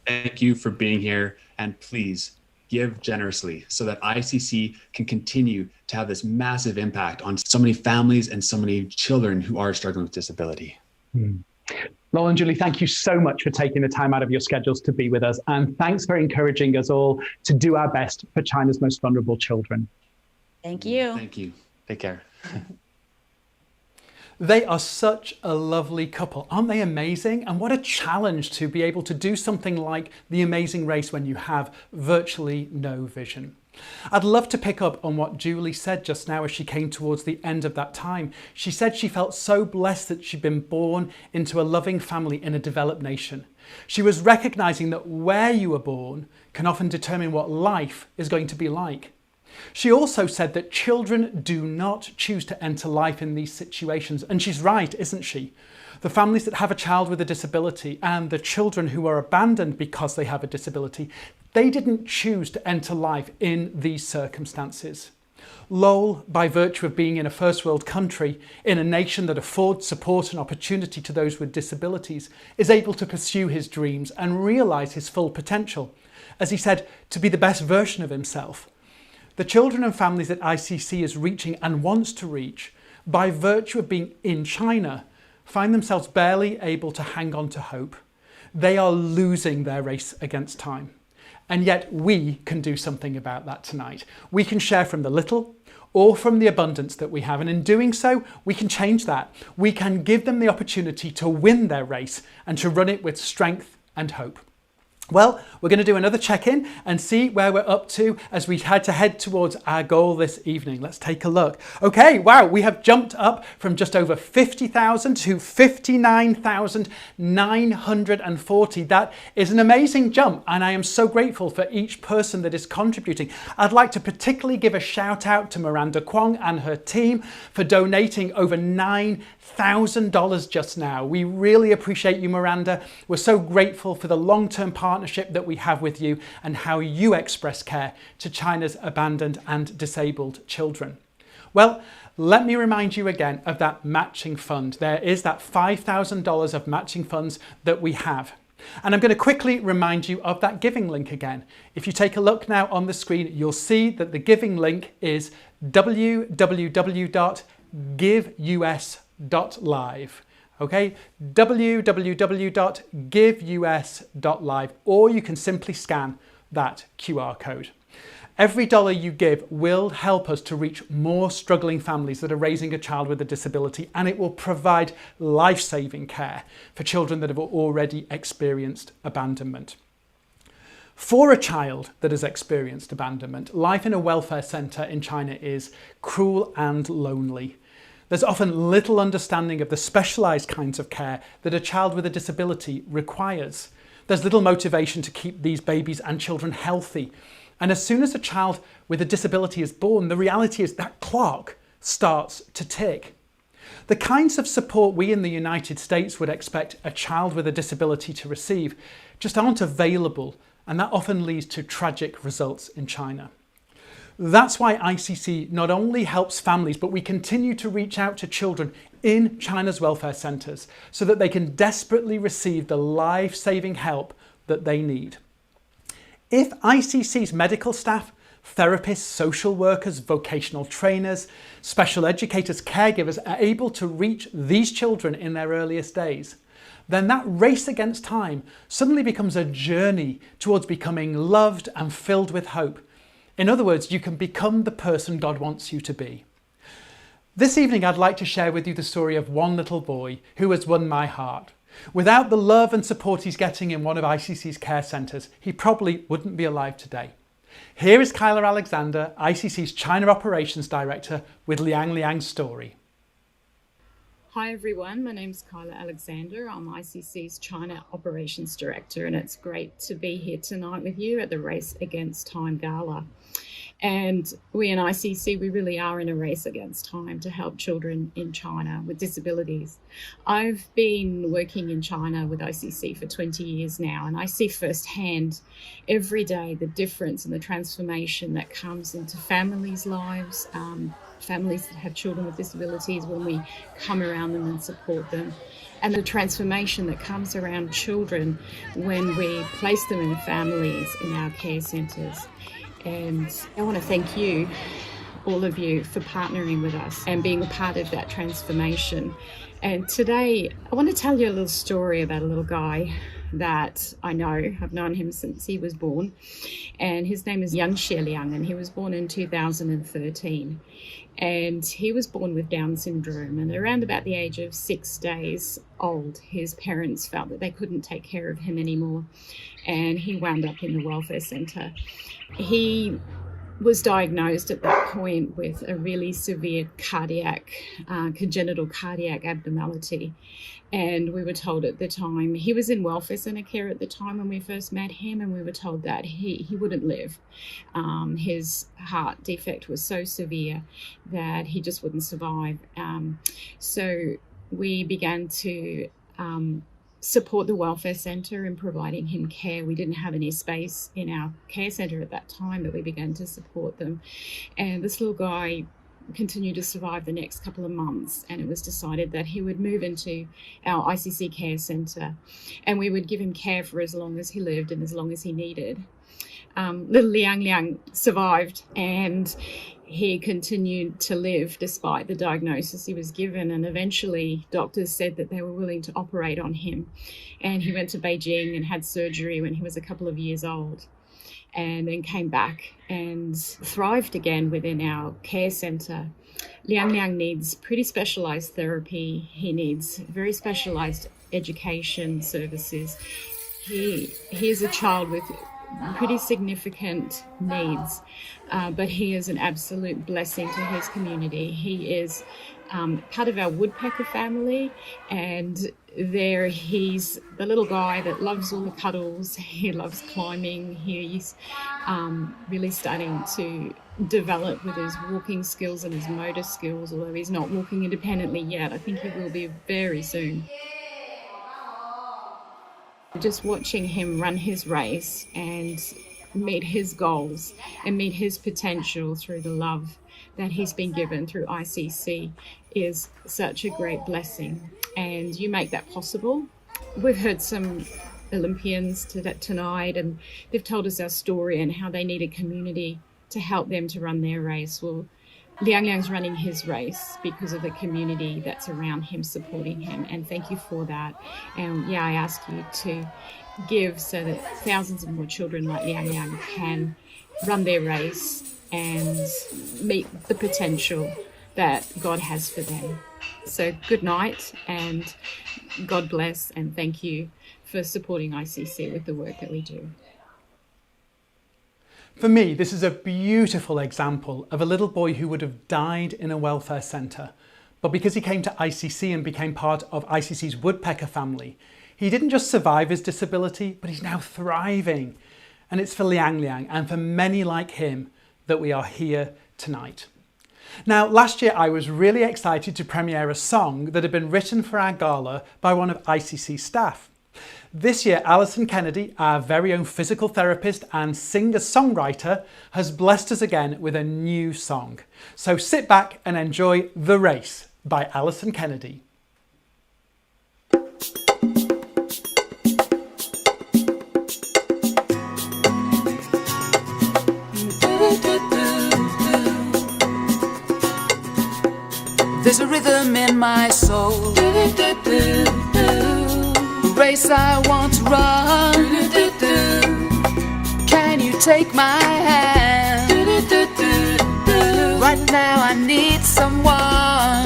Thank you for being here, and please give generously so that ICC can continue to have this massive impact on so many families and so many children who are struggling with disability. Lowell and Julie, thank you so much for taking the time out of your schedules to be with us. And thanks for encouraging us all to do our best for China's most vulnerable children. Thank you. Thank you. Take care. They are such a lovely couple. Aren't they amazing? And what a challenge to be able to do something like The Amazing Race when you have virtually no vision. I'd love to pick up on what Julie said just now as she came towards the end of that time. She said she felt so blessed that she'd been born into a loving family in a developed nation. She was recognizing that where you were born can often determine what life is going to be like. She also said that children do not choose to enter life in these situations. And she's right, isn't she? The families that have a child with a disability and the children who are abandoned because they have a disability, they didn't choose to enter life in these circumstances. Lowell, by virtue of being in a first world country, in a nation that affords support and opportunity to those with disabilities, is able to pursue his dreams and realise his full potential. As he said, to be the best version of himself. The children and families that ICC is reaching and wants to reach, by virtue of being in China, find themselves barely able to hang on to hope. They are losing their race against time. And yet we can do something about that tonight. We can share from the little or from the abundance that we have. And in doing so, we can change that. We can give them the opportunity to win their race and to run it with strength and hope. Well, we're going to do another check-in and see where we're up to as we had to head towards our goal this evening. Let's take a look. Okay, wow, we have jumped up from just over 50,000 to 59,940. That is an amazing jump, and I am so grateful for each person that is contributing. I'd like to particularly give a shout out to Miranda Kwong and her team for donating over $9,000 just now. We really appreciate you, Miranda. We're so grateful for the long-term partnership that we have with you and how you express care to China's abandoned and disabled children. Well, let me remind you again of that matching fund. There is that $5,000 of matching funds that we have. And I'm going to quickly remind you of that giving link again. If you take a look now on the screen, you'll see that the giving link is www.giveus.live. Okay, www.giveus.live, or you can simply scan that QR code. Every dollar you give will help us to reach more struggling families that are raising a child with a disability, and it will provide life-saving care for children that have already experienced abandonment. For a child that has experienced abandonment, life in a welfare centre in China is cruel and lonely. There's often little understanding of the specialised kinds of care that a child with a disability requires. There's little motivation to keep these babies and children healthy. And as soon as a child with a disability is born, the reality is that clock starts to tick. The kinds of support we in the United States would expect a child with a disability to receive just aren't available, and that often leads to tragic results in China. That's why ICC not only helps families, but we continue to reach out to children in China's welfare centres so that they can desperately receive the life-saving help that they need. If ICC's medical staff, therapists, social workers, vocational trainers, special educators, caregivers are able to reach these children in their earliest days, then that race against time suddenly becomes a journey towards becoming loved and filled with hope. In other words, you can become the person God wants you to be. This evening, I'd like to share with you the story of one little boy who has won my heart. Without the love and support he's getting in one of ICC's care centres, he probably wouldn't be alive today. Here is Kyla Alexander, ICC's China Operations Director, with Liang Liang's story. Hi everyone, my name's Kyla Alexander. I'm ICC's China Operations Director, and it's great to be here tonight with you at the Race Against Time Gala. And we in ICC, we really are in a race against time to help children in China with disabilities. I've been working in China with ICC for 20 years now, and I see firsthand every day the difference and the transformation that comes into families' lives, families that have children with disabilities, when we come around them and support them, and the transformation that comes around children when we place them in families in our care centres. And I want to thank you, all of you, for partnering with us and being a part of that transformation. And today, I want to tell you a little story about a little guy that I know. I've known him since he was born. And his name is Yang Xieliang, and he was born in 2013. And he was born with Down syndrome. And around about the age of 6 days old, his parents felt that they couldn't take care of him anymore. And he wound up in the welfare centre. He was diagnosed at that point with a really severe congenital cardiac abnormality. And we were told at the time, he was in welfare centre care at the time when we first met him, and we were told that he wouldn't live. His heart defect was so severe that he just wouldn't survive. So we began to support the welfare centre in providing him care. We didn't have any space in our care centre at that time, but we began to support them. And this little guy continued to survive the next couple of months, and it was decided that he would move into our ICC care centre, and we would give him care for as long as he lived and as long as he needed. Little Liang Liang survived, and he continued to live despite the diagnosis he was given, and eventually doctors said that they were willing to operate on him. And he went to Beijing and had surgery when he was a couple of years old, and then came back and thrived again within our care centre. Liang Liang needs pretty specialised therapy. He needs very specialised education services. He is a child with pretty significant needs, but he is an absolute blessing to his community. He is part of our woodpecker family, and there he's the little guy that loves all the cuddles. He loves climbing. He's really starting to develop with his walking skills and his motor skills, although he's not walking independently yet. I think he will be very soon. Just watching him run his race and meet his goals and meet his potential through the love that he's been given through ICC is such a great blessing. And you make that possible. We've heard some Olympians tonight, and they've told us our story and how they need a community to help them to run their race. Well, Liang Liang's running his race because of the community that's around him, supporting him, and thank you for that. And I ask you to give so that thousands of more children like Liang Liang can run their race and meet the potential that God has for them. So good night, and God bless, and thank you for supporting ICC with the work that we do. For me, this is a beautiful example of a little boy who would have died in a welfare centre. But because he came to ICC and became part of ICC's woodpecker family, he didn't just survive his disability, but he's now thriving. And it's for Liang Liang and for many like him that we are here tonight. Now, last year I was really excited to premiere a song that had been written for our gala by one of ICC's staff. This year, Alison Kennedy, our very own physical therapist and singer-songwriter, has blessed us again with a new song. So sit back and enjoy The Race by Alison Kennedy. There's a rhythm in my soul. race I want to run. Can you take my hand? Right now I need someone.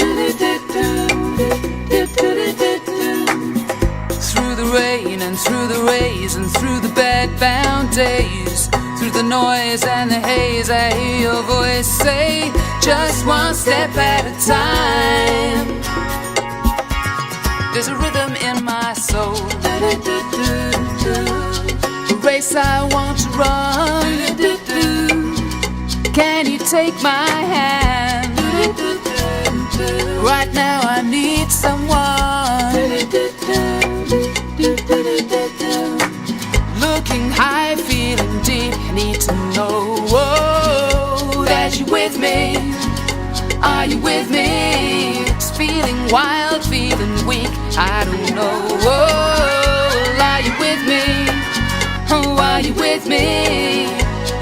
Through the rain and through the rays and through the bed-bound days, through the noise and the haze, I hear your voice say, just one step at a time. There's a rhythm in my soul, a race I want to run. Can you take my hand? Right now I need someone. Looking high, feeling deep, need to know that you're with me. Are you with me? It's feeling wild, feeling weak, I don't know. Are you with me? Oh, are you with me?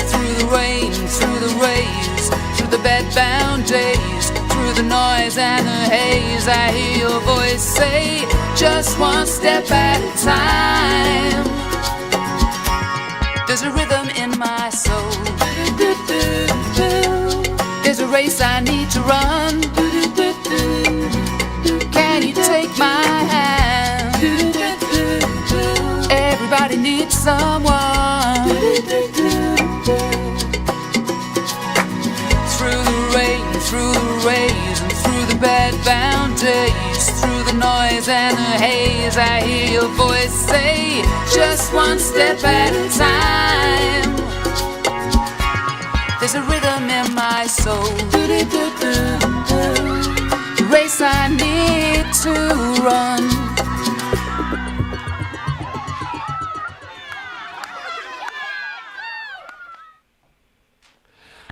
Through the rain, through the rays, through the bed-bound days, through the noise and the haze, I hear your voice say, just one step at a time. There's a rhythm in my soul. There's a race I need to run. Can you take my hand? Everybody needs someone. Through the rain, through the rays, and through the bed-bound days, through the noise and the haze, I hear your voice say, just one step at a time. There's a rhythm in my soul, the race I need to run.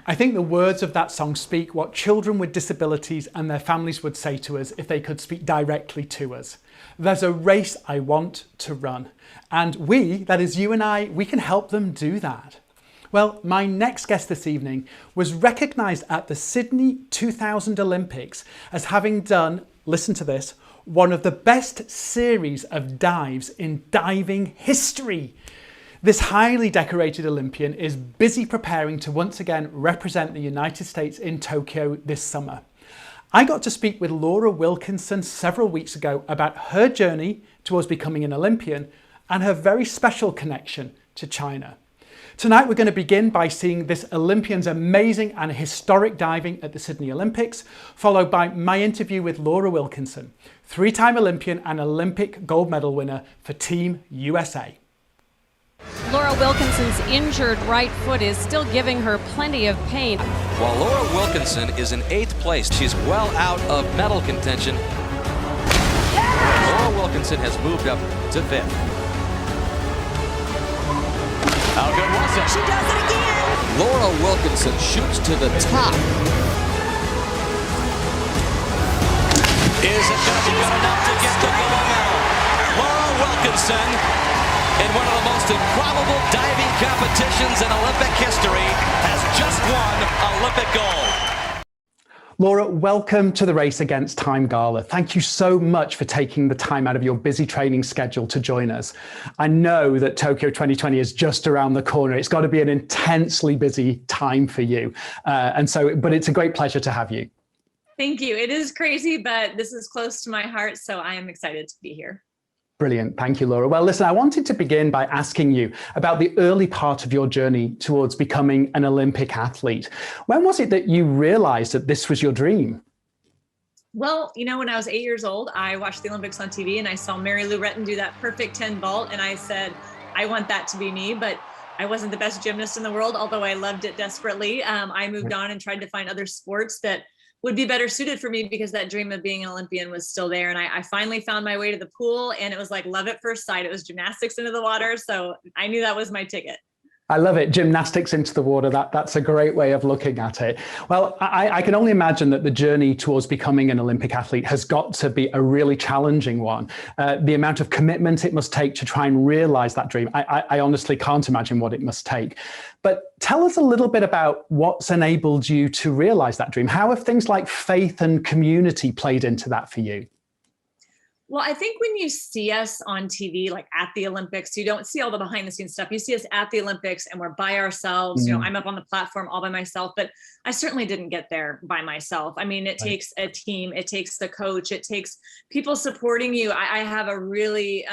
I think the words of that song speak what children with disabilities and their families would say to us if they could speak directly to us. There's a race I want to run. And we, that is you and I, we can help them do that. Well, my next guest this evening was recognised at the Sydney 2000 Olympics as having done, listen to this, one of the best series of dives in diving history. This highly decorated Olympian is busy preparing to once again represent the United States in Tokyo this summer. I got to speak with Laura Wilkinson several weeks ago about her journey towards becoming an Olympian and her very special connection to China. Tonight we're going to begin by seeing this Olympian's amazing and historic diving at the Sydney Olympics, followed by my interview with Laura Wilkinson, three-time Olympian and Olympic gold medal winner for Team USA. Laura Wilkinson's injured right foot is still giving her plenty of pain. While Laura Wilkinson is in 8th place, she's well out of medal contention. Laura Wilkinson has moved up to 5th. How good was it? She does it again! Laura Wilkinson shoots to the top. Is it going to be good enough to get the gold medal? Laura Wilkinson, in one of the most improbable diving competitions in Olympic history, has just won Olympic gold. Laura, welcome to the Race Against Time Gala. Thank you so much for taking the time out of your busy training schedule to join us. I know that Tokyo 2020 is just around the corner. It's got to be an intensely busy time for you. But it's a great pleasure to have you. Thank you. It is crazy, but this is close to my heart, so I am excited to be here. Brilliant. Thank you, Laura. Well, listen, I wanted to begin by asking you about the early part of your journey towards becoming an Olympic athlete. When was it that you realized that this was your dream? Well, you know, when I was 8 years old, I watched the Olympics on TV and I saw Mary Lou Retton do that perfect 10 vault. And I said, I want that to be me. But I wasn't the best gymnast in the world, although I loved it desperately. I moved on and tried to find other sports that would be better suited for me because that dream of being an Olympian was still there. And I finally found my way to the pool, and it was like love at first sight. It was gymnastics into the water. So I knew that was my ticket. I love it. Gymnastics into the water. That's a great way of looking at it. Well, I can only imagine that the journey towards becoming an Olympic athlete has got to be a really challenging one. The amount of commitment it must take to try and realize that dream, I honestly can't imagine what it must take. But tell us a little bit about what's enabled you to realize that dream. How have things like faith and community played into that for you? Well, I think when you see us on TV, like at the Olympics, you don't see all the behind the scenes stuff. You see us at the Olympics and we're by ourselves. You know, I'm up on the platform all by myself, but I certainly didn't get there by myself. I mean, it takes a team, it takes the coach, it takes people supporting you. I have a really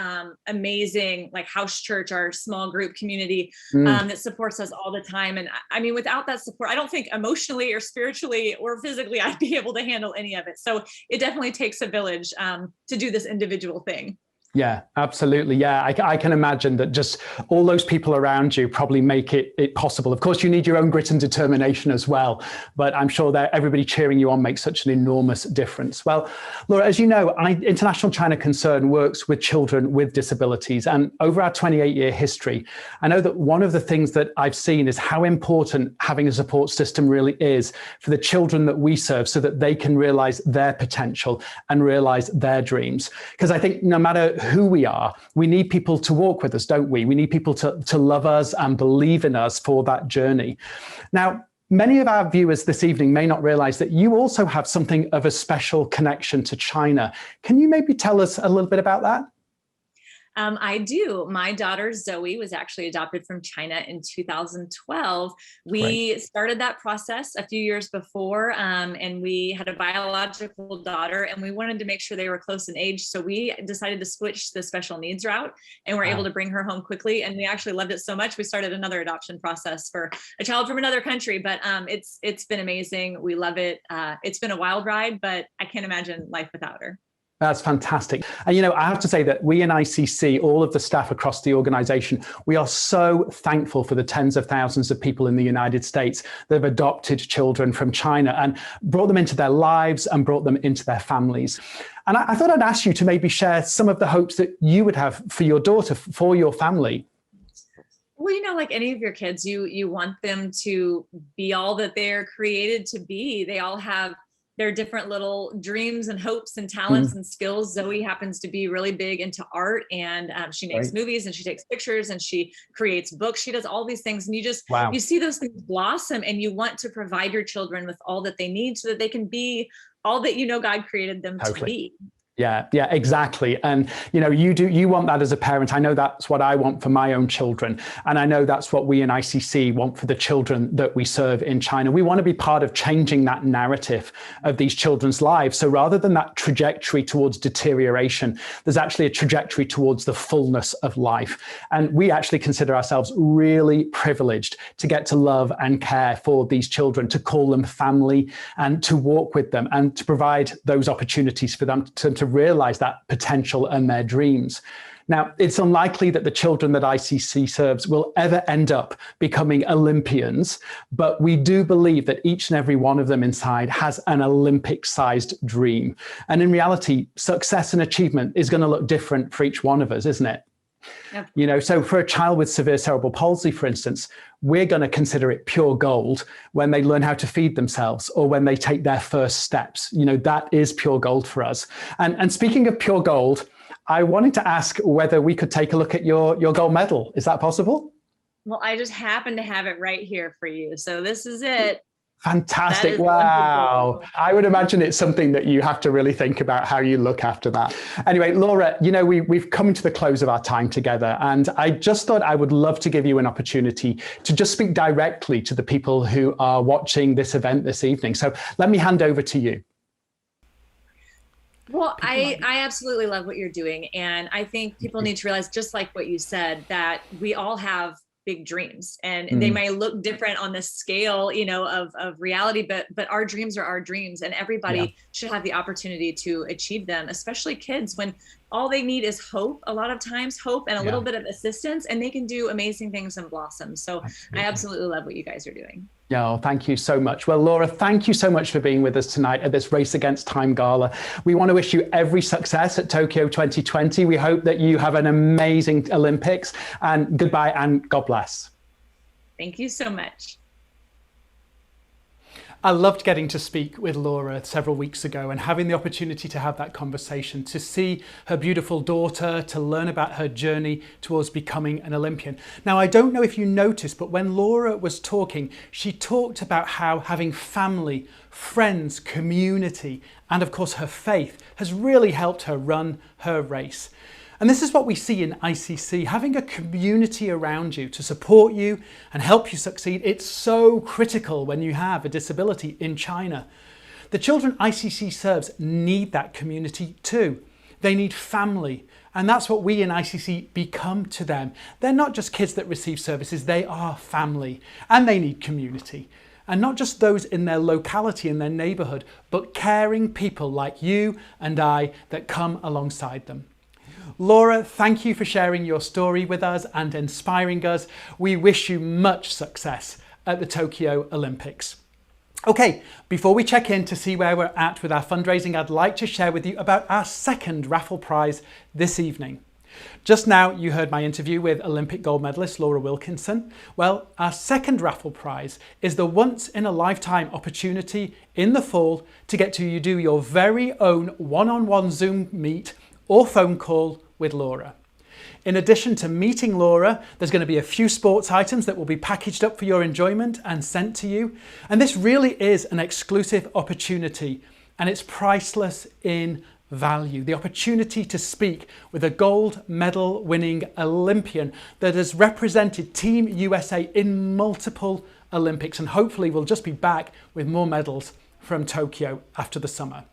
amazing like house church, our small group community that supports us all the time. And I mean, without that support, I don't think emotionally or spiritually or physically, I'd be able to handle any of it. So it definitely takes a village to do this individual thing. Yeah, absolutely. Yeah, I can imagine that just all those people around you probably make it possible. Of course, you need your own grit and determination as well, but I'm sure that everybody cheering you on makes such an enormous difference. Well, Laura, as you know, International China Concern works with children with disabilities, and over our 28-year history, I know that one of the things that I've seen is how important having a support system really is for the children that we serve so that they can realize their potential and realize their dreams. Because I think no matter who we are, we need people to walk with us, don't we? We need people to love us and believe in us for that journey. Now, many of our viewers this evening may not realize that you also have something of a special connection to China. Can you maybe tell us a little bit about that? I do. My daughter Zoe was actually adopted from China in 2012. We started that process a few years before, and we had a biological daughter, and we wanted to make sure they were close in age. So we decided to switch the special needs route, and we're able to bring her home quickly. And we actually loved it so much, we started another adoption process for a child from another country. But it's been amazing. We love it. It's been a wild ride, but I can't imagine life without her. That's fantastic. And, you know, I have to say that we in ICC, all of the staff across the organization, we are so thankful for the tens of thousands of people in the United States that have adopted children from China and brought them into their lives and brought them into their families. And I thought I'd ask you to maybe share some of the hopes that you would have for your daughter, for your family. Well, you know, like any of your kids, you want them to be all that they're created to be. They all have their different little dreams and hopes and talents and skills. Zoe happens to be really big into art, and she makes movies and she takes pictures and she creates books. She does all these things, and you just, you see those things blossom, and you want to provide your children with all that they need so that they can be all that, you know, God created them to be. Yeah, exactly. And, you know, you want that as a parent. I know that's what I want for my own children. And I know that's what we in ICC want for the children that we serve in China. We want to be part of changing that narrative of these children's lives. So rather than that trajectory towards deterioration, there's actually a trajectory towards the fullness of life. And we actually consider ourselves really privileged to get to love and care for these children, to call them family and to walk with them and to provide those opportunities for them to realize that potential and their dreams. Now, it's unlikely that the children that ICC serves will ever end up becoming Olympians, but we do believe that each and every one of them inside has an Olympic-sized dream. And in reality, success and achievement is going to look different for each one of us, isn't it? Yep. You know, so for a child with severe cerebral palsy, for instance, we're going to consider it pure gold when they learn how to feed themselves or when they take their first steps. You know, that is pure gold for us. And speaking of pure gold, I wanted to ask whether we could take a look at your gold medal. Is that possible? Well, I just happen to have it right here for you. So this is it. Fantastic. Wow. I would imagine it's something that you have to really think about how you look after that. Anyway, Laura, you know, we've come to the close of our time together, and I just thought I would love to give you an opportunity to just speak directly to the people who are watching this event this evening. So let me hand over to you. Well, I absolutely love what you're doing. And I think people need to realize, just like what you said, that we all have big dreams, and they may look different on the scale, you know, of reality, but our dreams are our dreams, and everybody should have the opportunity to achieve them, especially kids, when all they need is hope. A lot of times hope and a little bit of assistance, and they can do amazing things and blossom. So I absolutely love what you guys are doing. Yeah, thank you so much. Well, Laura, thank you so much for being with us tonight at this Race Against Time Gala. We want to wish you every success at Tokyo 2020. We hope that you have an amazing Olympics, and goodbye and God bless. Thank you so much. I loved getting to speak with Laura several weeks ago and having the opportunity to have that conversation, to see her beautiful daughter, to learn about her journey towards becoming an Olympian. Now, I don't know if you noticed, but when Laura was talking, she talked about how having family, friends, community, and of course her faith has really helped her run her race. And this is what we see in ICC, having a community around you to support you and help you succeed. It's so critical when you have a disability in China. The children ICC serves need that community too. They need family. And that's what we in ICC become to them. They're not just kids that receive services, they are family and they need community. And not just those in their locality, in their neighborhood, but caring people like you and I that come alongside them. Laura, thank you for sharing your story with us and inspiring us. We wish you much success at the Tokyo Olympics. Okay, before we check in to see where we're at with our fundraising, I'd like to share with you about our second raffle prize this evening. Just now, you heard my interview with Olympic gold medalist Laura Wilkinson. Well, our second raffle prize is the once-in-a-lifetime opportunity in the fall to get to do your very own one-on-one Zoom meet or phone call with Laura. In addition to meeting Laura, there's going to be a few sports items that will be packaged up for your enjoyment and sent to you. And this really is an exclusive opportunity, and it's priceless in value. The opportunity to speak with a gold medal winning Olympian that has represented Team USA in multiple Olympics and hopefully will just be back with more medals from Tokyo after the summer.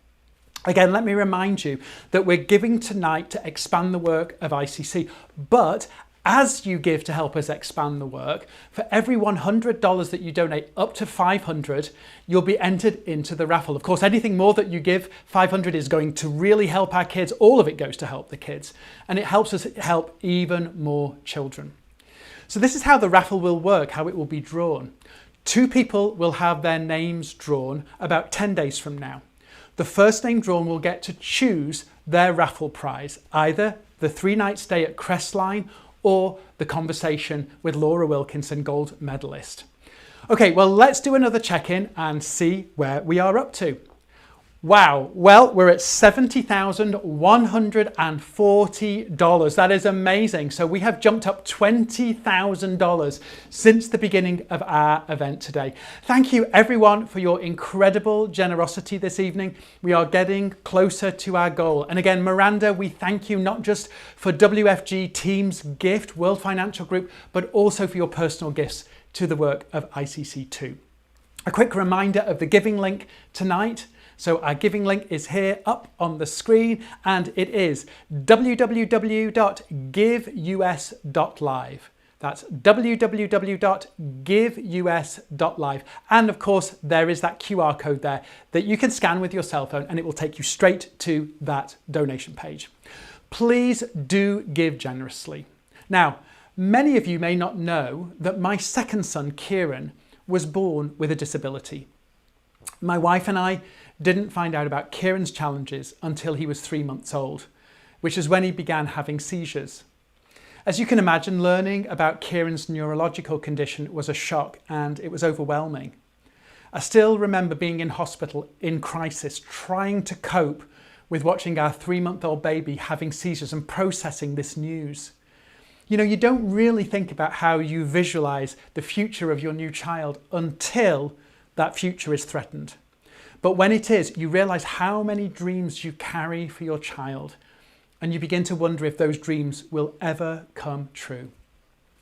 Again, let me remind you that we're giving tonight to expand the work of ICC, but as you give to help us expand the work, for every $100 that you donate, up to $500, you'll be entered into the raffle. Of course, anything more that you give, $500 is going to really help our kids. All of it goes to help the kids, and it helps us help even more children. So this is how the raffle will work, how it will be drawn. 2 people will have their names drawn about 10 days from now. The first name drawn will get to choose their raffle prize, either the 3-night stay at Crestline or the conversation with Laura Wilkinson, gold medalist. Okay, well, let's do another check-in and see where we are up to. Wow, well, we're at $70,140. That is amazing. So we have jumped up $20,000 since the beginning of our event today. Thank you everyone for your incredible generosity this evening. We are getting closer to our goal. And again, Miranda, we thank you not just for WFG Team's gift, World Financial Group, but also for your personal gifts to the work of ICC too. A quick reminder of the giving link tonight. So our giving link is here up on the screen, and it is www.giveus.live. That's www.giveus.live. And of course, there is that QR code there that you can scan with your cell phone, and it will take you straight to that donation page. Please do give generously. Now, many of you may not know that my second son, Kieran, was born with a disability. My wife and I didn't find out about Kieran's challenges until he was 3 months old, which is when he began having seizures. As you can imagine, learning about Kieran's neurological condition was a shock, and it was overwhelming. I still remember being in hospital in crisis, trying to cope with watching our 3-month-old baby having seizures and processing this news. You know, you don't really think about how you visualize the future of your new child until that future is threatened. But when it is, you realize how many dreams you carry for your child, and you begin to wonder if those dreams will ever come true.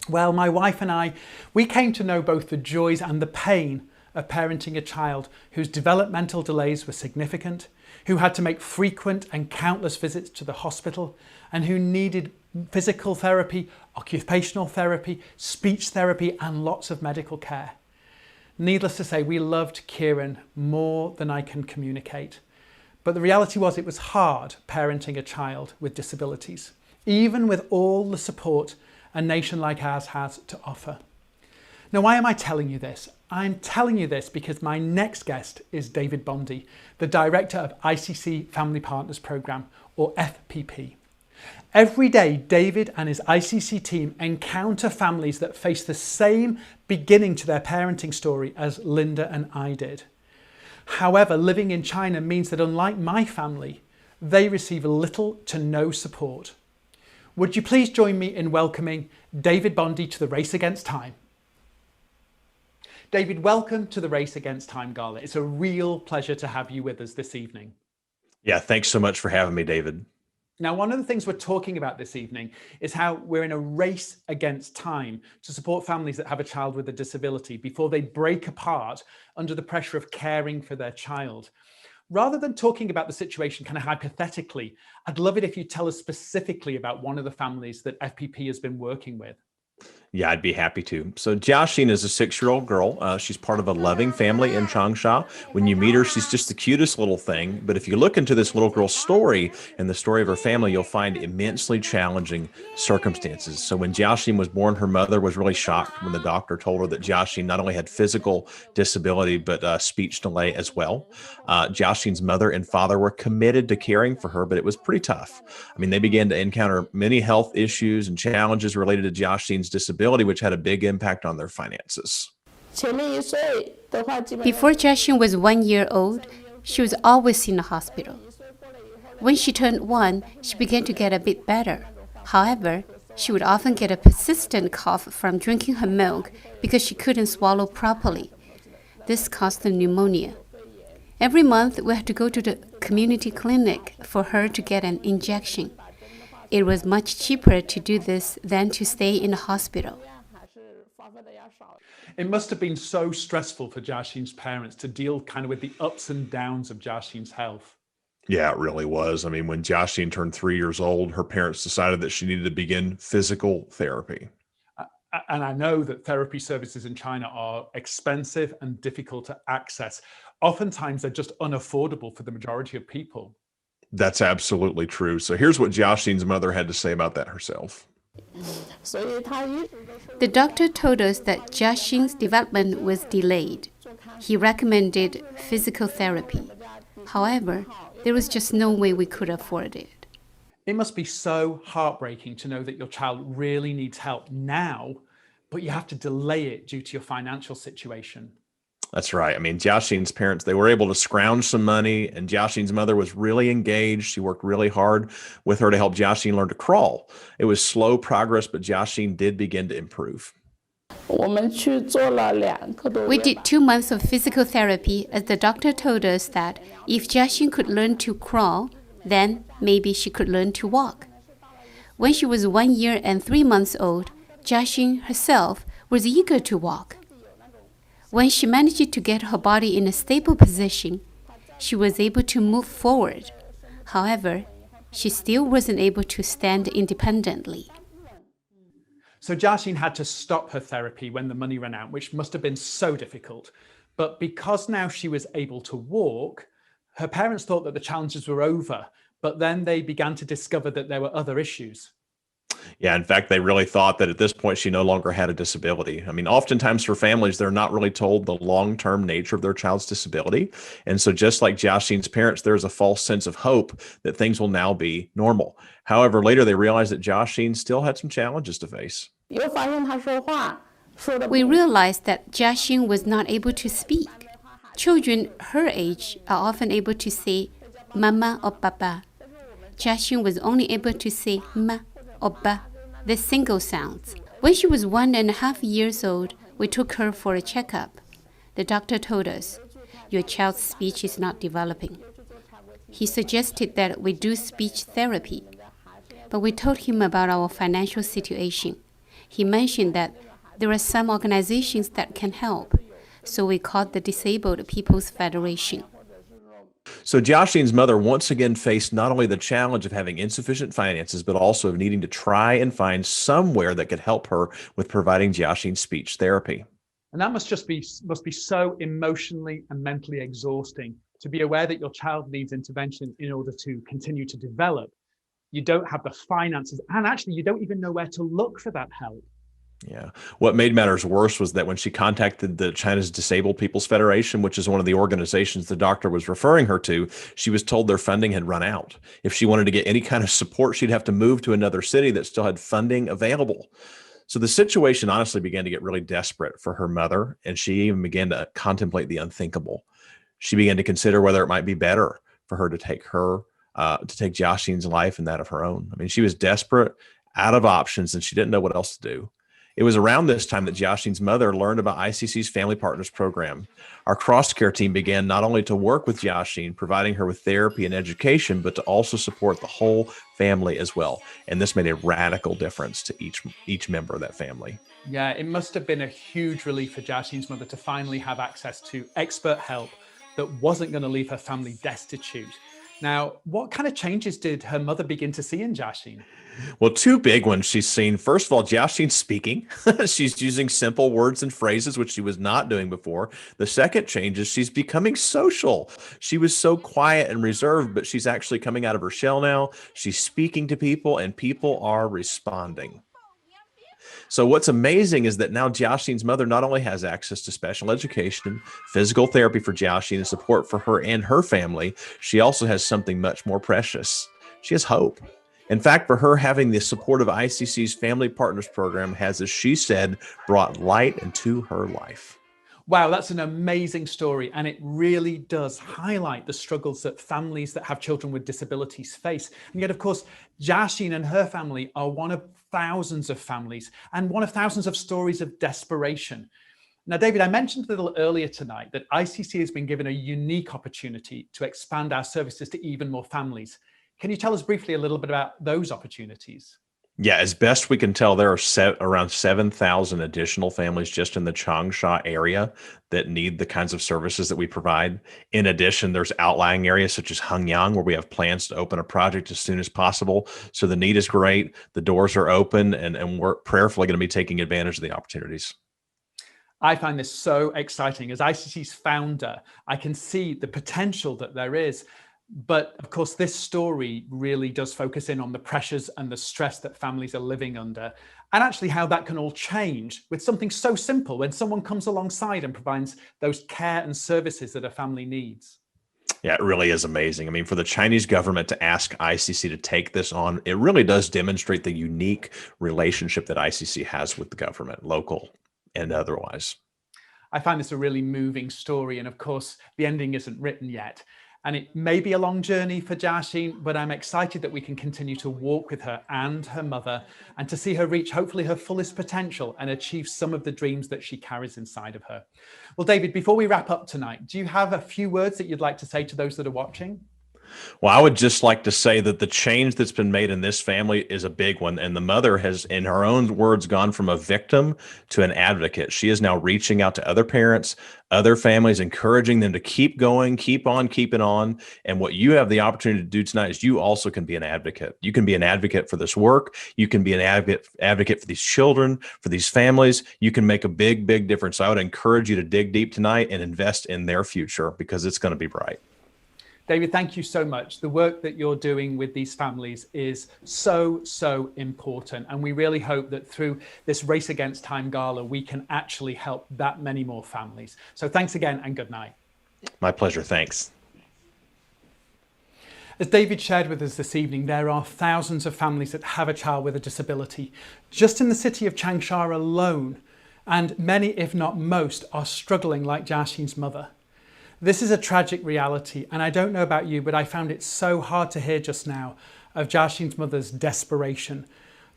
Well, my wife and I, we came to know both the joys and the pain of parenting a child whose developmental delays were significant, who had to make frequent and countless visits to the hospital, and who needed physical therapy, occupational therapy, speech therapy, and lots of medical care. Needless to say, we loved Kieran more than I can communicate. But the reality was it was hard parenting a child with disabilities, even with all the support a nation like ours has to offer. Now, why am I telling you this? I'm telling you this because my next guest is David Bondy, the director of ICC Family Partners Programme, or FPP. Every day, David and his ICC team encounter families that face the same beginning to their parenting story as Linda and I did. However, living in China means that unlike my family, they receive little to no support. Would you please join me in welcoming David Bondi to the Race Against Time? David, welcome to the Race Against Time Gala. It's a real pleasure to have you with us this evening. Yeah, thanks so much for having me, David. Now, one of the things we're talking about this evening is how we're in a race against time to support families that have a child with a disability before they break apart under the pressure of caring for their child. Rather than talking about the situation kind of hypothetically, I'd love it if you tell us specifically about one of the families that FPP has been working with. Yeah, I'd be happy to. So Jiaxin is a 6-year-old girl. She's part of a loving family in Changsha. When you meet her, she's just the cutest little thing. But if you look into this little girl's story and the story of her family, you'll find immensely challenging circumstances. So when Jiaxin was born, her mother was really shocked when the doctor told her that Jiaxin not only had physical disability, but speech delay as well. Jiaxin's mother and father were committed to caring for her, but it was pretty tough. I mean, they began to encounter many health issues and challenges related to Jiaxin's disability, which had a big impact on their finances. Before Jiaxin was 1 year old, she was always in the hospital. When she turned 1, she began to get a bit better. However, she would often get a persistent cough from drinking her milk because she couldn't swallow properly. This caused the pneumonia. Every month, we had to go to the community clinic for her to get an injection. It was much cheaper to do this than to stay in the hospital. It must have been so stressful for Jiaxin's parents to deal kind of with the ups and downs of Jiaxin's health. Yeah, it really was. I mean, when Jiaxin turned 3 years old, her parents decided that she needed to begin physical therapy. And I know that therapy services in China are expensive and difficult to access. Oftentimes, they're just unaffordable for the majority of people. That's absolutely true. So here's what Jiaxin's mother had to say about that herself. The doctor told us that Jiaxin's development was delayed. He recommended physical therapy. However, there was just no way we could afford it. It must be so heartbreaking to know that your child really needs help now, but you have to delay it due to your financial situation. That's right. I mean, Jiaxin's parents, they were able to scrounge some money, and Jiaxin's mother was really engaged. She worked really hard with her to help Jiaxin learn to crawl. It was slow progress, but Jiaxin did begin to improve. We did 2 months of physical therapy as the doctor told us that if Jiaxin could learn to crawl, then maybe she could learn to walk. When she was 1 year and 3 months old, Jiaxin herself was eager to walk. When she managed to get her body in a stable position, she was able to move forward. However, she still wasn't able to stand independently. So Jiaxin had to stop her therapy when the money ran out, which must have been so difficult. But because now she was able to walk, her parents thought that the challenges were over, but then they began to discover that there were other issues. Yeah, in fact, they really thought that at this point she no longer had a disability. I mean, oftentimes for families, they're not really told the long-term nature of their child's disability. And so just like Jiaxin's parents, there's a false sense of hope that things will now be normal. However, later they realized that Jiaxin still had some challenges to face. We realized that Jiaxin was not able to speak. Children her age are often able to say mama or baba. Jiaxin was only able to say ma or ba, the single sounds. When she was 1.5 years old, we took her for a checkup. The doctor told us, "Your child's speech is not developing." He suggested that we do speech therapy, but we told him about our financial situation. He mentioned that there are some organizations that can help, so we called the Disabled People's Federation. So Jiaxin's mother once again faced not only the challenge of having insufficient finances, but also of needing to try and find somewhere that could help her with providing Jiaxin speech therapy. And that must be so emotionally and mentally exhausting to be aware that your child needs intervention in order to continue to develop. You don't have the finances, and actually you don't even know where to look for that help. Yeah. What made matters worse was that when she contacted the China's Disabled People's Federation, which is one of the organizations the doctor was referring her to, she was told their funding had run out. If she wanted to get any kind of support, she'd have to move to another city that still had funding available. So the situation honestly began to get really desperate for her mother, and she even began to contemplate the unthinkable. She began to consider whether it might be better for her to take Jiaxin's life and that of her own. I mean, she was desperate, out of options, and she didn't know what else to do. It was around this time that Jiaxin's mother learned about ICC's Family Partners Program. Our cross care team began not only to work with Jiaxin, providing her with therapy and education, but to also support the whole family as well. And this made a radical difference to each member of that family. Yeah, it must have been a huge relief for Jiaxin's mother to finally have access to expert help that wasn't going to leave her family destitute. Now, what kind of changes did her mother begin to see in Jiaxin? Well, two big ones she's seen. First of all, Jiaxin's speaking. She's using simple words and phrases, which she was not doing before. The second change is she's becoming social. She was so quiet and reserved, but she's actually coming out of her shell now. She's speaking to people, and people are responding. So what's amazing is that now Jiaxin's mother not only has access to special education, physical therapy for Jiaxin, and support for her and her family, she also has something much more precious. She has hope. In fact, for her, having the support of ICC's Family Partners Program has, as she said, brought light into her life. Wow, that's an amazing story, and it really does highlight the struggles that families that have children with disabilities face. And yet, of course, Jiaxin and her family are one of thousands of families and one of thousands of stories of desperation. Now, David, I mentioned a little earlier tonight that ICC has been given a unique opportunity to expand our services to even more families. Can you tell us briefly a little bit about those opportunities? Yeah, as best we can tell, there are around 7,000 additional families just in the Changsha area that need the kinds of services that we provide. In addition, there's outlying areas such as Hengyang, where we have plans to open a project as soon as possible. So the need is great. The doors are open, and we're prayerfully going to be taking advantage of the opportunities. I find this so exciting. As ICC's founder, I can see the potential that there is. But of course, this story really does focus in on the pressures and the stress that families are living under, and actually how that can all change with something so simple when someone comes alongside and provides those care and services that a family needs. Yeah, it really is amazing. I mean, for the Chinese government to ask ICC to take this on, it really does demonstrate the unique relationship that ICC has with the government, local and otherwise. I find this a really moving story. And of course, the ending isn't written yet. And it may be a long journey for Jiaxin, but I'm excited that we can continue to walk with her and her mother and to see her reach hopefully her fullest potential and achieve some of the dreams that she carries inside of her. Well, David, before we wrap up tonight, do you have a few words that you'd like to say to those that are watching? Well, I would just like to say that the change that's been made in this family is a big one. And the mother has, in her own words, gone from a victim to an advocate. She is now reaching out to other parents, other families, encouraging them to keep going, keep on keeping on. And what you have the opportunity to do tonight is you also can be an advocate. You can be an advocate for this work. You can be an advocate for these children, for these families. You can make a big, big difference. So I would encourage you to dig deep tonight and invest in their future because it's going to be bright. David, thank you so much. The work that you're doing with these families is so, so important. And we really hope that through this Race Against Time Gala, we can actually help that many more families. So thanks again and good night. My pleasure. Thanks. As David shared with us this evening, there are thousands of families that have a child with a disability. Just in the city of Changsha alone, and many, if not most, are struggling like Jiaxin's mother. This is a tragic reality, and I don't know about you, but I found it so hard to hear just now of Jiaxin's mother's desperation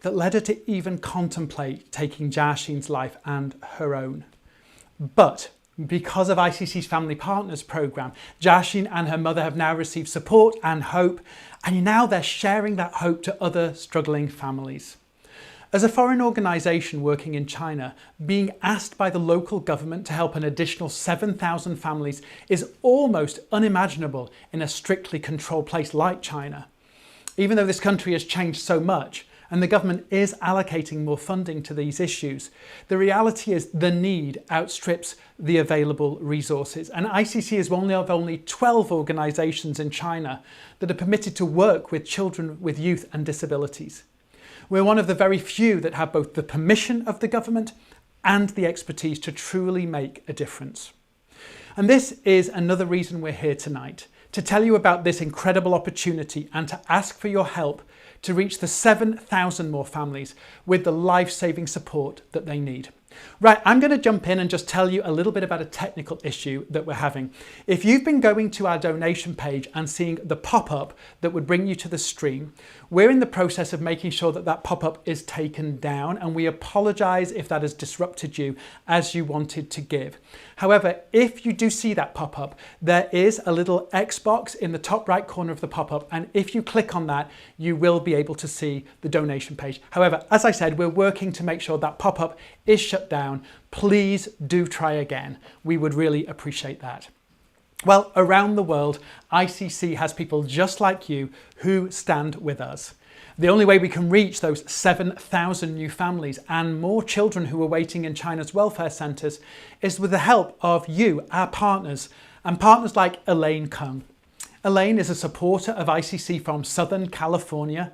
that led her to even contemplate taking Jiaxin's life and her own. But because of ICC's Family Partners Program, Jiaxin and her mother have now received support and hope, and now they're sharing that hope to other struggling families. As a foreign organisation working in China, being asked by the local government to help an additional 7,000 families is almost unimaginable in a strictly controlled place like China. Even though this country has changed so much and the government is allocating more funding to these issues, the reality is the need outstrips the available resources. And ICC is one of only 12 organisations in China that are permitted to work with children with youth and disabilities. We're one of the very few that have both the permission of the government and the expertise to truly make a difference. And this is another reason we're here tonight, to tell you about this incredible opportunity and to ask for your help to reach the 7,000 more families with the life-saving support that they need. Right, I'm going to jump in and just tell you a little bit about a technical issue that we're having. If you've been going to our donation page and seeing the pop-up that would bring you to the stream, we're in the process of making sure that that pop-up is taken down, and we apologise if that has disrupted you as you wanted to give. However, if you do see that pop-up, there is a little X box in the top right corner of the pop-up, and if you click on that, you will be able to see the donation page. However, as I said, we're working to make sure that pop-up is shut down. Please do try again. We would really appreciate that. Well, around the world, ICC has people just like you who stand with us. The only way we can reach those 7,000 new families and more children who are waiting in China's welfare centres is with the help of you, our partners, and partners like Elaine Kung. Elaine is a supporter of ICC from Southern California.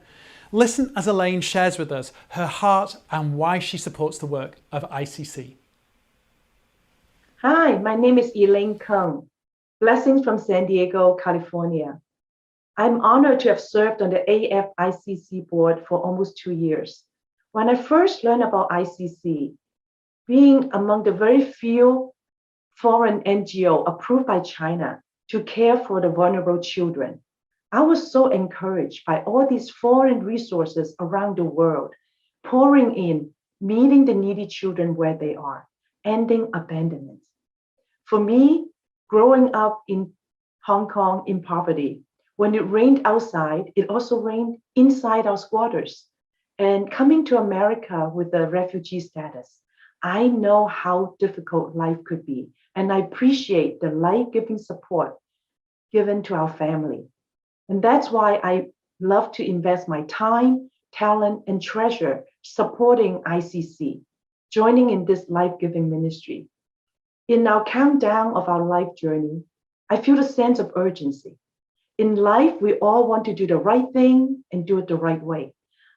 Listen as Elaine shares with us her heart and why she supports the work of ICC. Hi, my name is Elaine Kung. Blessings from San Diego, California. I'm honored to have served on the AFICC board for almost 2 years. When I first learned about ICC, being among the very few foreign NGO approved by China to care for the vulnerable children, I was so encouraged by all these foreign resources around the world, pouring in, meeting the needy children where they are, ending abandonment. For me, growing up in Hong Kong in poverty, when it rained outside, it also rained inside our squatters. And coming to America with the refugee status, I know how difficult life could be, and I appreciate the life-giving support given to our family. And that's why I love to invest my time, talent, and treasure supporting ICC, joining in this life-giving ministry. In our countdown of our life journey, I feel a sense of urgency. In life, we all want to do the right thing and do it the right way.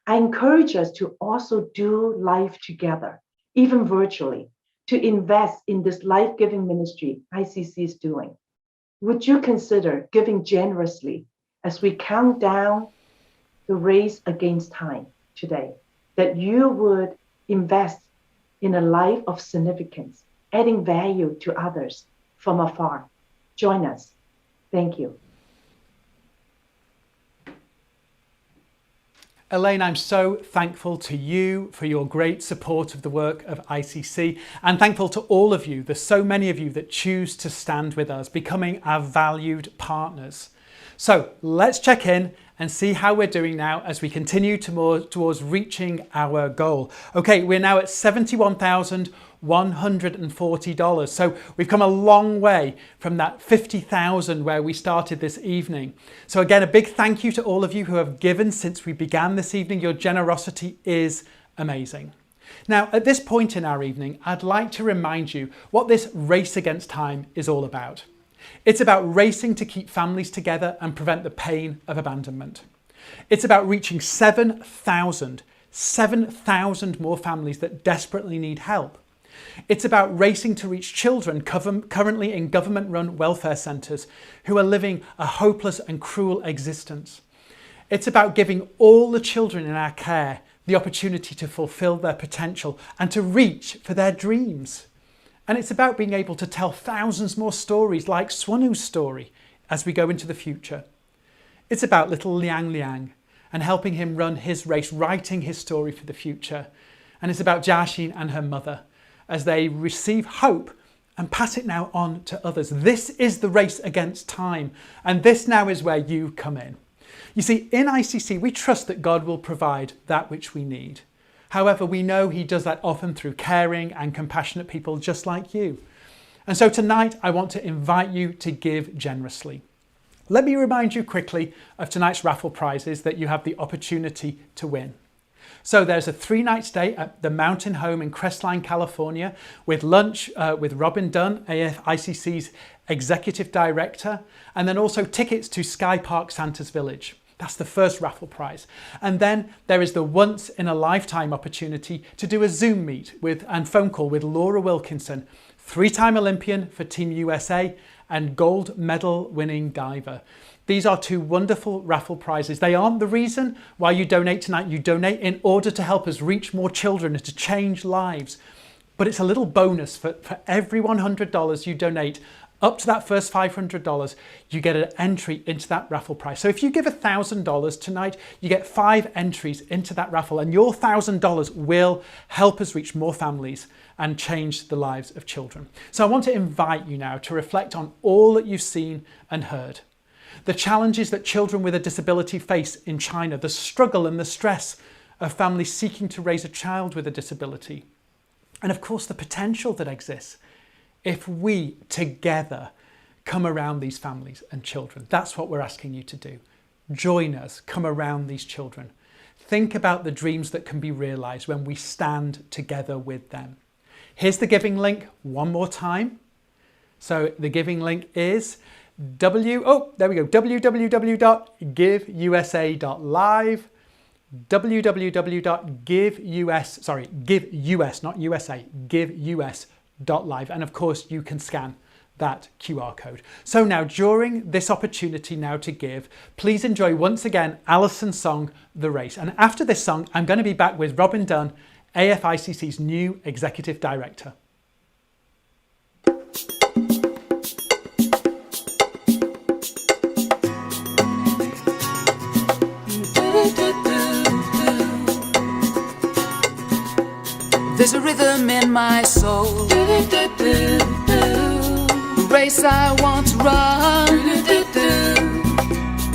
I encourage us to also do life together, even virtually, to invest in this life-giving ministry ICC is doing. Would you consider giving generously as we count down the race against time today, that you would invest in a life of significance, adding value to others from afar? Join us. Thank you. Elaine, I'm so thankful to you for your great support of the work of ICC, and thankful to all of you. There's so many of you that choose to stand with us, becoming our valued partners. So let's check in and see how we're doing now as we continue towards reaching our goal. Okay, we're now at $71,140. So we've come a long way from that 50,000 where we started this evening. So again, a big thank you to all of you who have given since we began this evening. Your generosity is amazing. Now, at this point in our evening, I'd like to remind you what this race against time is all about. It's about racing to keep families together and prevent the pain of abandonment. It's about reaching 7,000 more families that desperately need help. It's about racing to reach children currently in government-run welfare centres who are living a hopeless and cruel existence. It's about giving all the children in our care the opportunity to fulfil their potential and to reach for their dreams. And it's about being able to tell thousands more stories like Swanu's story as we go into the future. It's about little Liang Liang and helping him run his race, writing his story for the future. And it's about Jiaxin and her mother as they receive hope and pass it now on to others. This is the race against time, and this now is where you come in. You see, in ICC, we trust that God will provide that which we need. However, we know he does that often through caring and compassionate people just like you. And so tonight, I want to invite you to give generously. Let me remind you quickly of tonight's raffle prizes that you have the opportunity to win. So there's a 3-night stay at the Mountain Home in Crestline, California, with lunch with Robin Dunn, ICC's Executive Director, and then also tickets to Sky Park Santa's Village. That's the first raffle prize. And then there is the once-in-a-lifetime opportunity to do a Zoom meet and phone call with Laura Wilkinson, 3-time Olympian for Team USA and gold medal winning diver. These are 2 wonderful raffle prizes. They aren't the reason why you donate tonight. You donate in order to help us reach more children and to change lives. But it's a little bonus for every $100 you donate. Up to that first $500, you get an entry into that raffle prize. So if you give $1,000 tonight, you get 5 entries into that raffle, and your $1,000 will help us reach more families and change the lives of children. So I want to invite you now to reflect on all that you've seen and heard. The challenges that children with a disability face in China, the struggle and the stress of families seeking to raise a child with a disability, and of course the potential that exists if we together come around these families and children. That's what we're asking you to do. Join us, come around these children. Think about the dreams that can be realized when we stand together with them. Here's the giving link one more time. So the giving link is www.giveusa.live, giveus.live, and of course you can scan that QR code. So now, during this opportunity now to give, please enjoy once again Alison's song, The Race. And after this song, I'm going to be back with Robin Dunn, AFICC's new Executive Director. There's a rhythm in my soul, the race I want to run.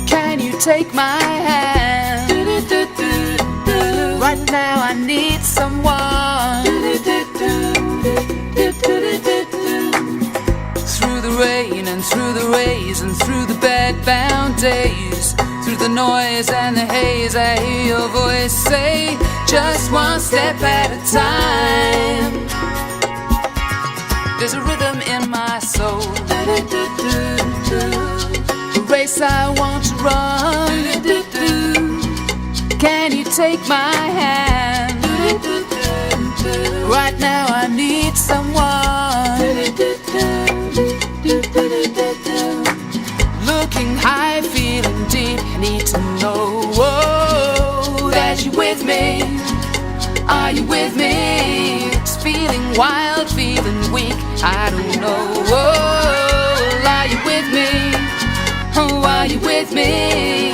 Can you take my hand? Right now I need someone. Through the rain and through the rays and through the bed-bound days, through the noise and the haze, I hear your voice say, just one step at a time. There's a rhythm in my soul, the race I want to run. Can you take my hand? Right now I need someone. Looking high, feeling deep, need to know that you're with me. Are you with me? It's feeling wild, feeling weak, I don't know. Are you with me? Oh, are you with me?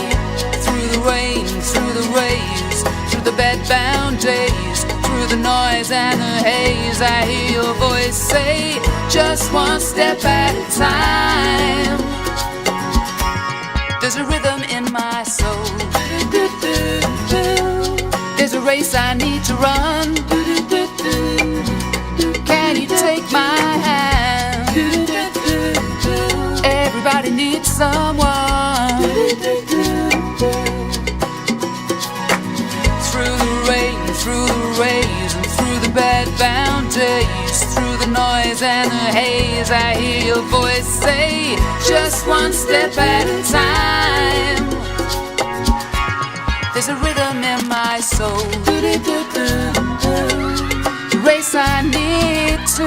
Through the rain, through the rays, through the bed-bound days, through the noise and the haze, I hear your voice say, just one step at a time. There's a rhythm in my soul, there's a race I need to run. Can you take my hand? Everybody needs someone. Through the rain, through the rays, and through the bed-bound days, through the noise and the haze, I hear your voice say, just one step at a time. There's a rhythm in my soul, the race I need to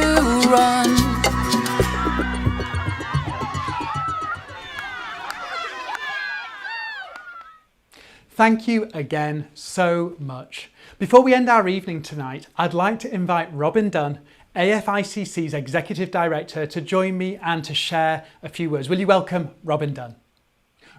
run. Thank you again so much. Before we end our evening tonight, I'd like to invite Robin Dunn, AFICC's Executive Director, to join me and to share a few words. Will you welcome Robin Dunn?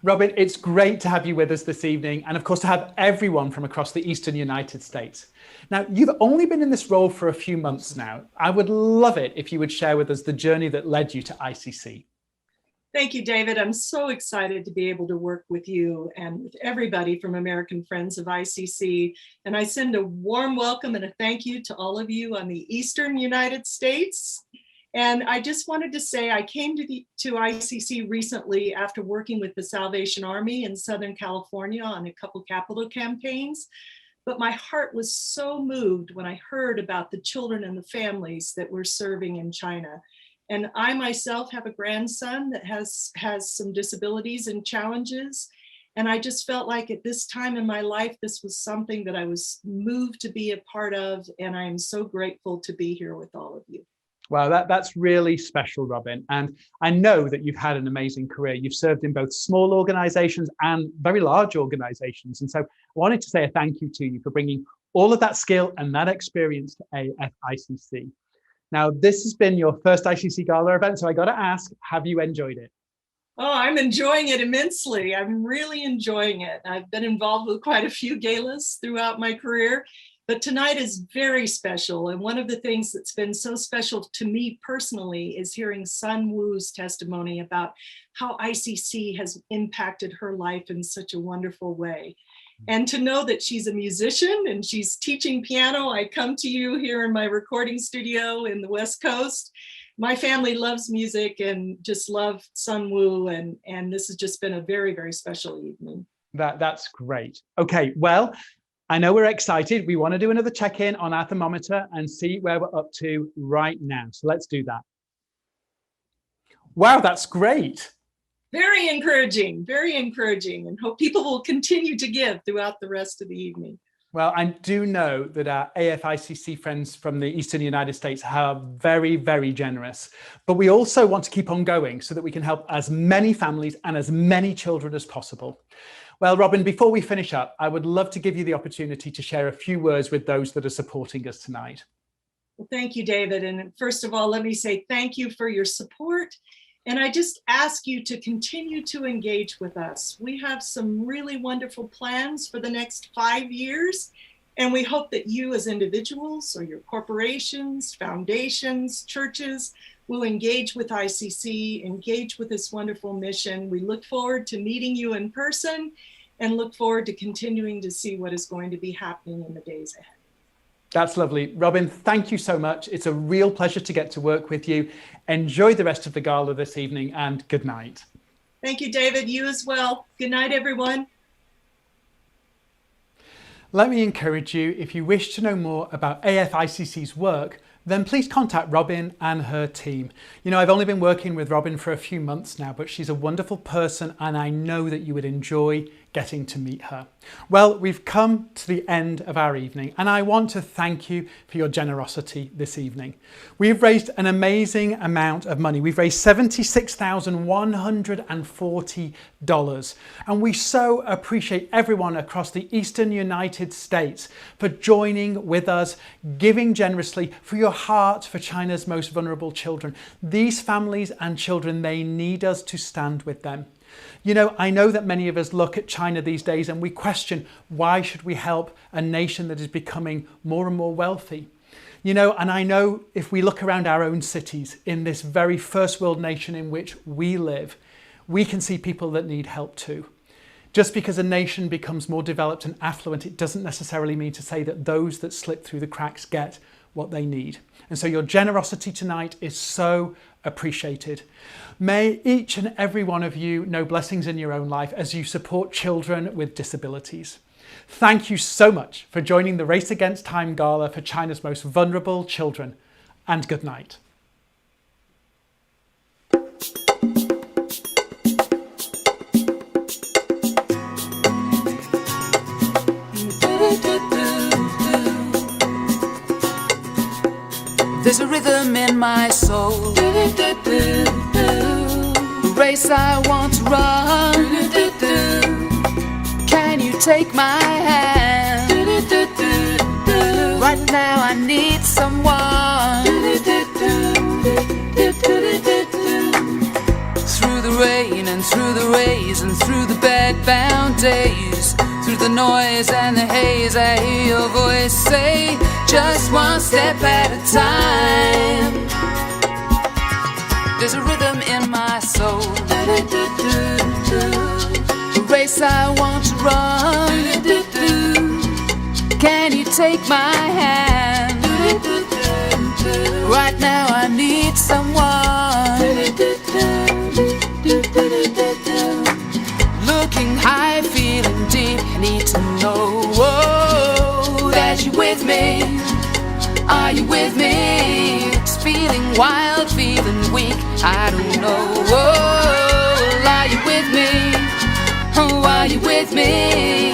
Robin, it's great to have you with us this evening, and of course to have everyone from across the Eastern United States. Now, you've only been in this role for a few months now. I would love it if you would share with us the journey that led you to ICC. Thank you, David. I'm so excited to be able to work with you and with everybody from American Friends of ICC. And I send a warm welcome and a thank you to all of you on the Eastern United States. And I just wanted to say I came to ICC recently after working with the Salvation Army in Southern California on a couple capital campaigns. But my heart was so moved when I heard about the children and the families that we're serving in China. And I myself have a grandson that has some disabilities and challenges. And I just felt like at this time in my life, this was something that I was moved to be a part of. And I am so grateful to be here with all of you. Wow, that's really special, Robin. And I know that you've had an amazing career. You've served in both small organizations and very large organizations. And so I wanted to say a thank you to you for bringing all of that skill and that experience to AFICC. Now, this has been your first ICC Gala event, so I got to ask, have you enjoyed it? Oh, I'm enjoying it immensely. I'm really enjoying it. I've been involved with quite a few galas throughout my career, but tonight is very special. And one of the things that's been so special to me personally is hearing Sun Wu's testimony about how ICC has impacted her life in such a wonderful way. And to know that she's a musician and she's teaching piano. I come to you here in my recording studio in the West Coast. My family loves music and just love Sun Wu, and this has just been a very, very special evening. That's great. Okay, well, I know we're excited. We want to do another check-in on our thermometer and see where we're up to right now. So let's do that. Wow, that's great. Very encouraging, and hope people will continue to give throughout the rest of the evening. Well, I do know that our AFICC friends from the Eastern United States are very, very generous. But we also want to keep on going so that we can help as many families and as many children as possible. Well, Robin, before we finish up, I would love to give you the opportunity to share a few words with those that are supporting us tonight. Well, thank you, David. And first of all, let me say thank you for your support. And I just ask you to continue to engage with us. We have some really wonderful plans for the next 5 years. And we hope that you as individuals or your corporations, foundations, churches will engage with ICC, engage with this wonderful mission. We look forward to meeting you in person and look forward to continuing to see what is going to be happening in the days ahead. That's lovely. Robin, thank you so much. It's a real pleasure to get to work with you. Enjoy the rest of the gala this evening and good night. Thank you, David. You as well. Good night, everyone. Let me encourage you, if you wish to know more about AFICC's work, then please contact Robin and her team. You know, I've only been working with Robin for a few months now, but she's a wonderful person and I know that you would enjoy getting to meet her. Well, we've come to the end of our evening and I want to thank you for your generosity this evening. We've raised an amazing amount of money. We've raised $76,140 and we so appreciate everyone across the Eastern United States for joining with us, giving generously for your heart for China's most vulnerable children. These families and children, they need us to stand with them. You know, I know that many of us look at China these days and we question, why should we help a nation that is becoming more and more wealthy? You know, and I know if we look around our own cities in this very first world nation in which we live, we can see people that need help too. Just because a nation becomes more developed and affluent, it doesn't necessarily mean to say that those that slip through the cracks get what they need. And so your generosity tonight is so appreciated. May each and every one of you know blessings in your own life as you support children with disabilities. Thank you so much for joining the Race Against Time Gala for China's most vulnerable children, and good night. There's a rhythm in my soul, the race I want to run. Can you take my hand? Right now I need someone. Through the rain and through the rays and through the bed-bound days, through the noise and the haze, I hear your voice say, just one step at a time. There's a rhythm in my soul, the race I want to run. Can you take my hand? Right now I need someone. Looking high, feeling deep, need to know that you're with me. Are you with me? It's feeling wild, feeling weak, I don't know. Are you with me? Oh, are you with me?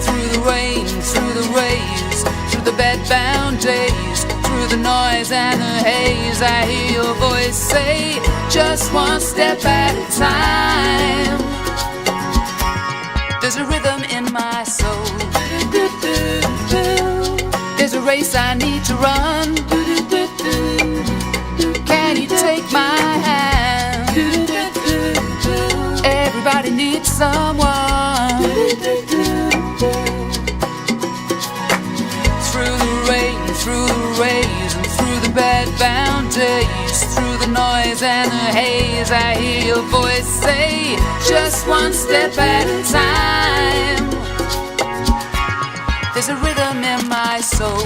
Through the rain, through the rays, through the bed-bound days, through the noise and the haze, I hear your voice say, just one step at a time. There's a rhythm in my soul, there's a race I need to run. Can you take my hand? Everybody needs someone. Through the rain, through the rays, and through the bed-bound days, through the noise and the haze, I hear your voice say, just one step at a time. There's a rhythm in my soul.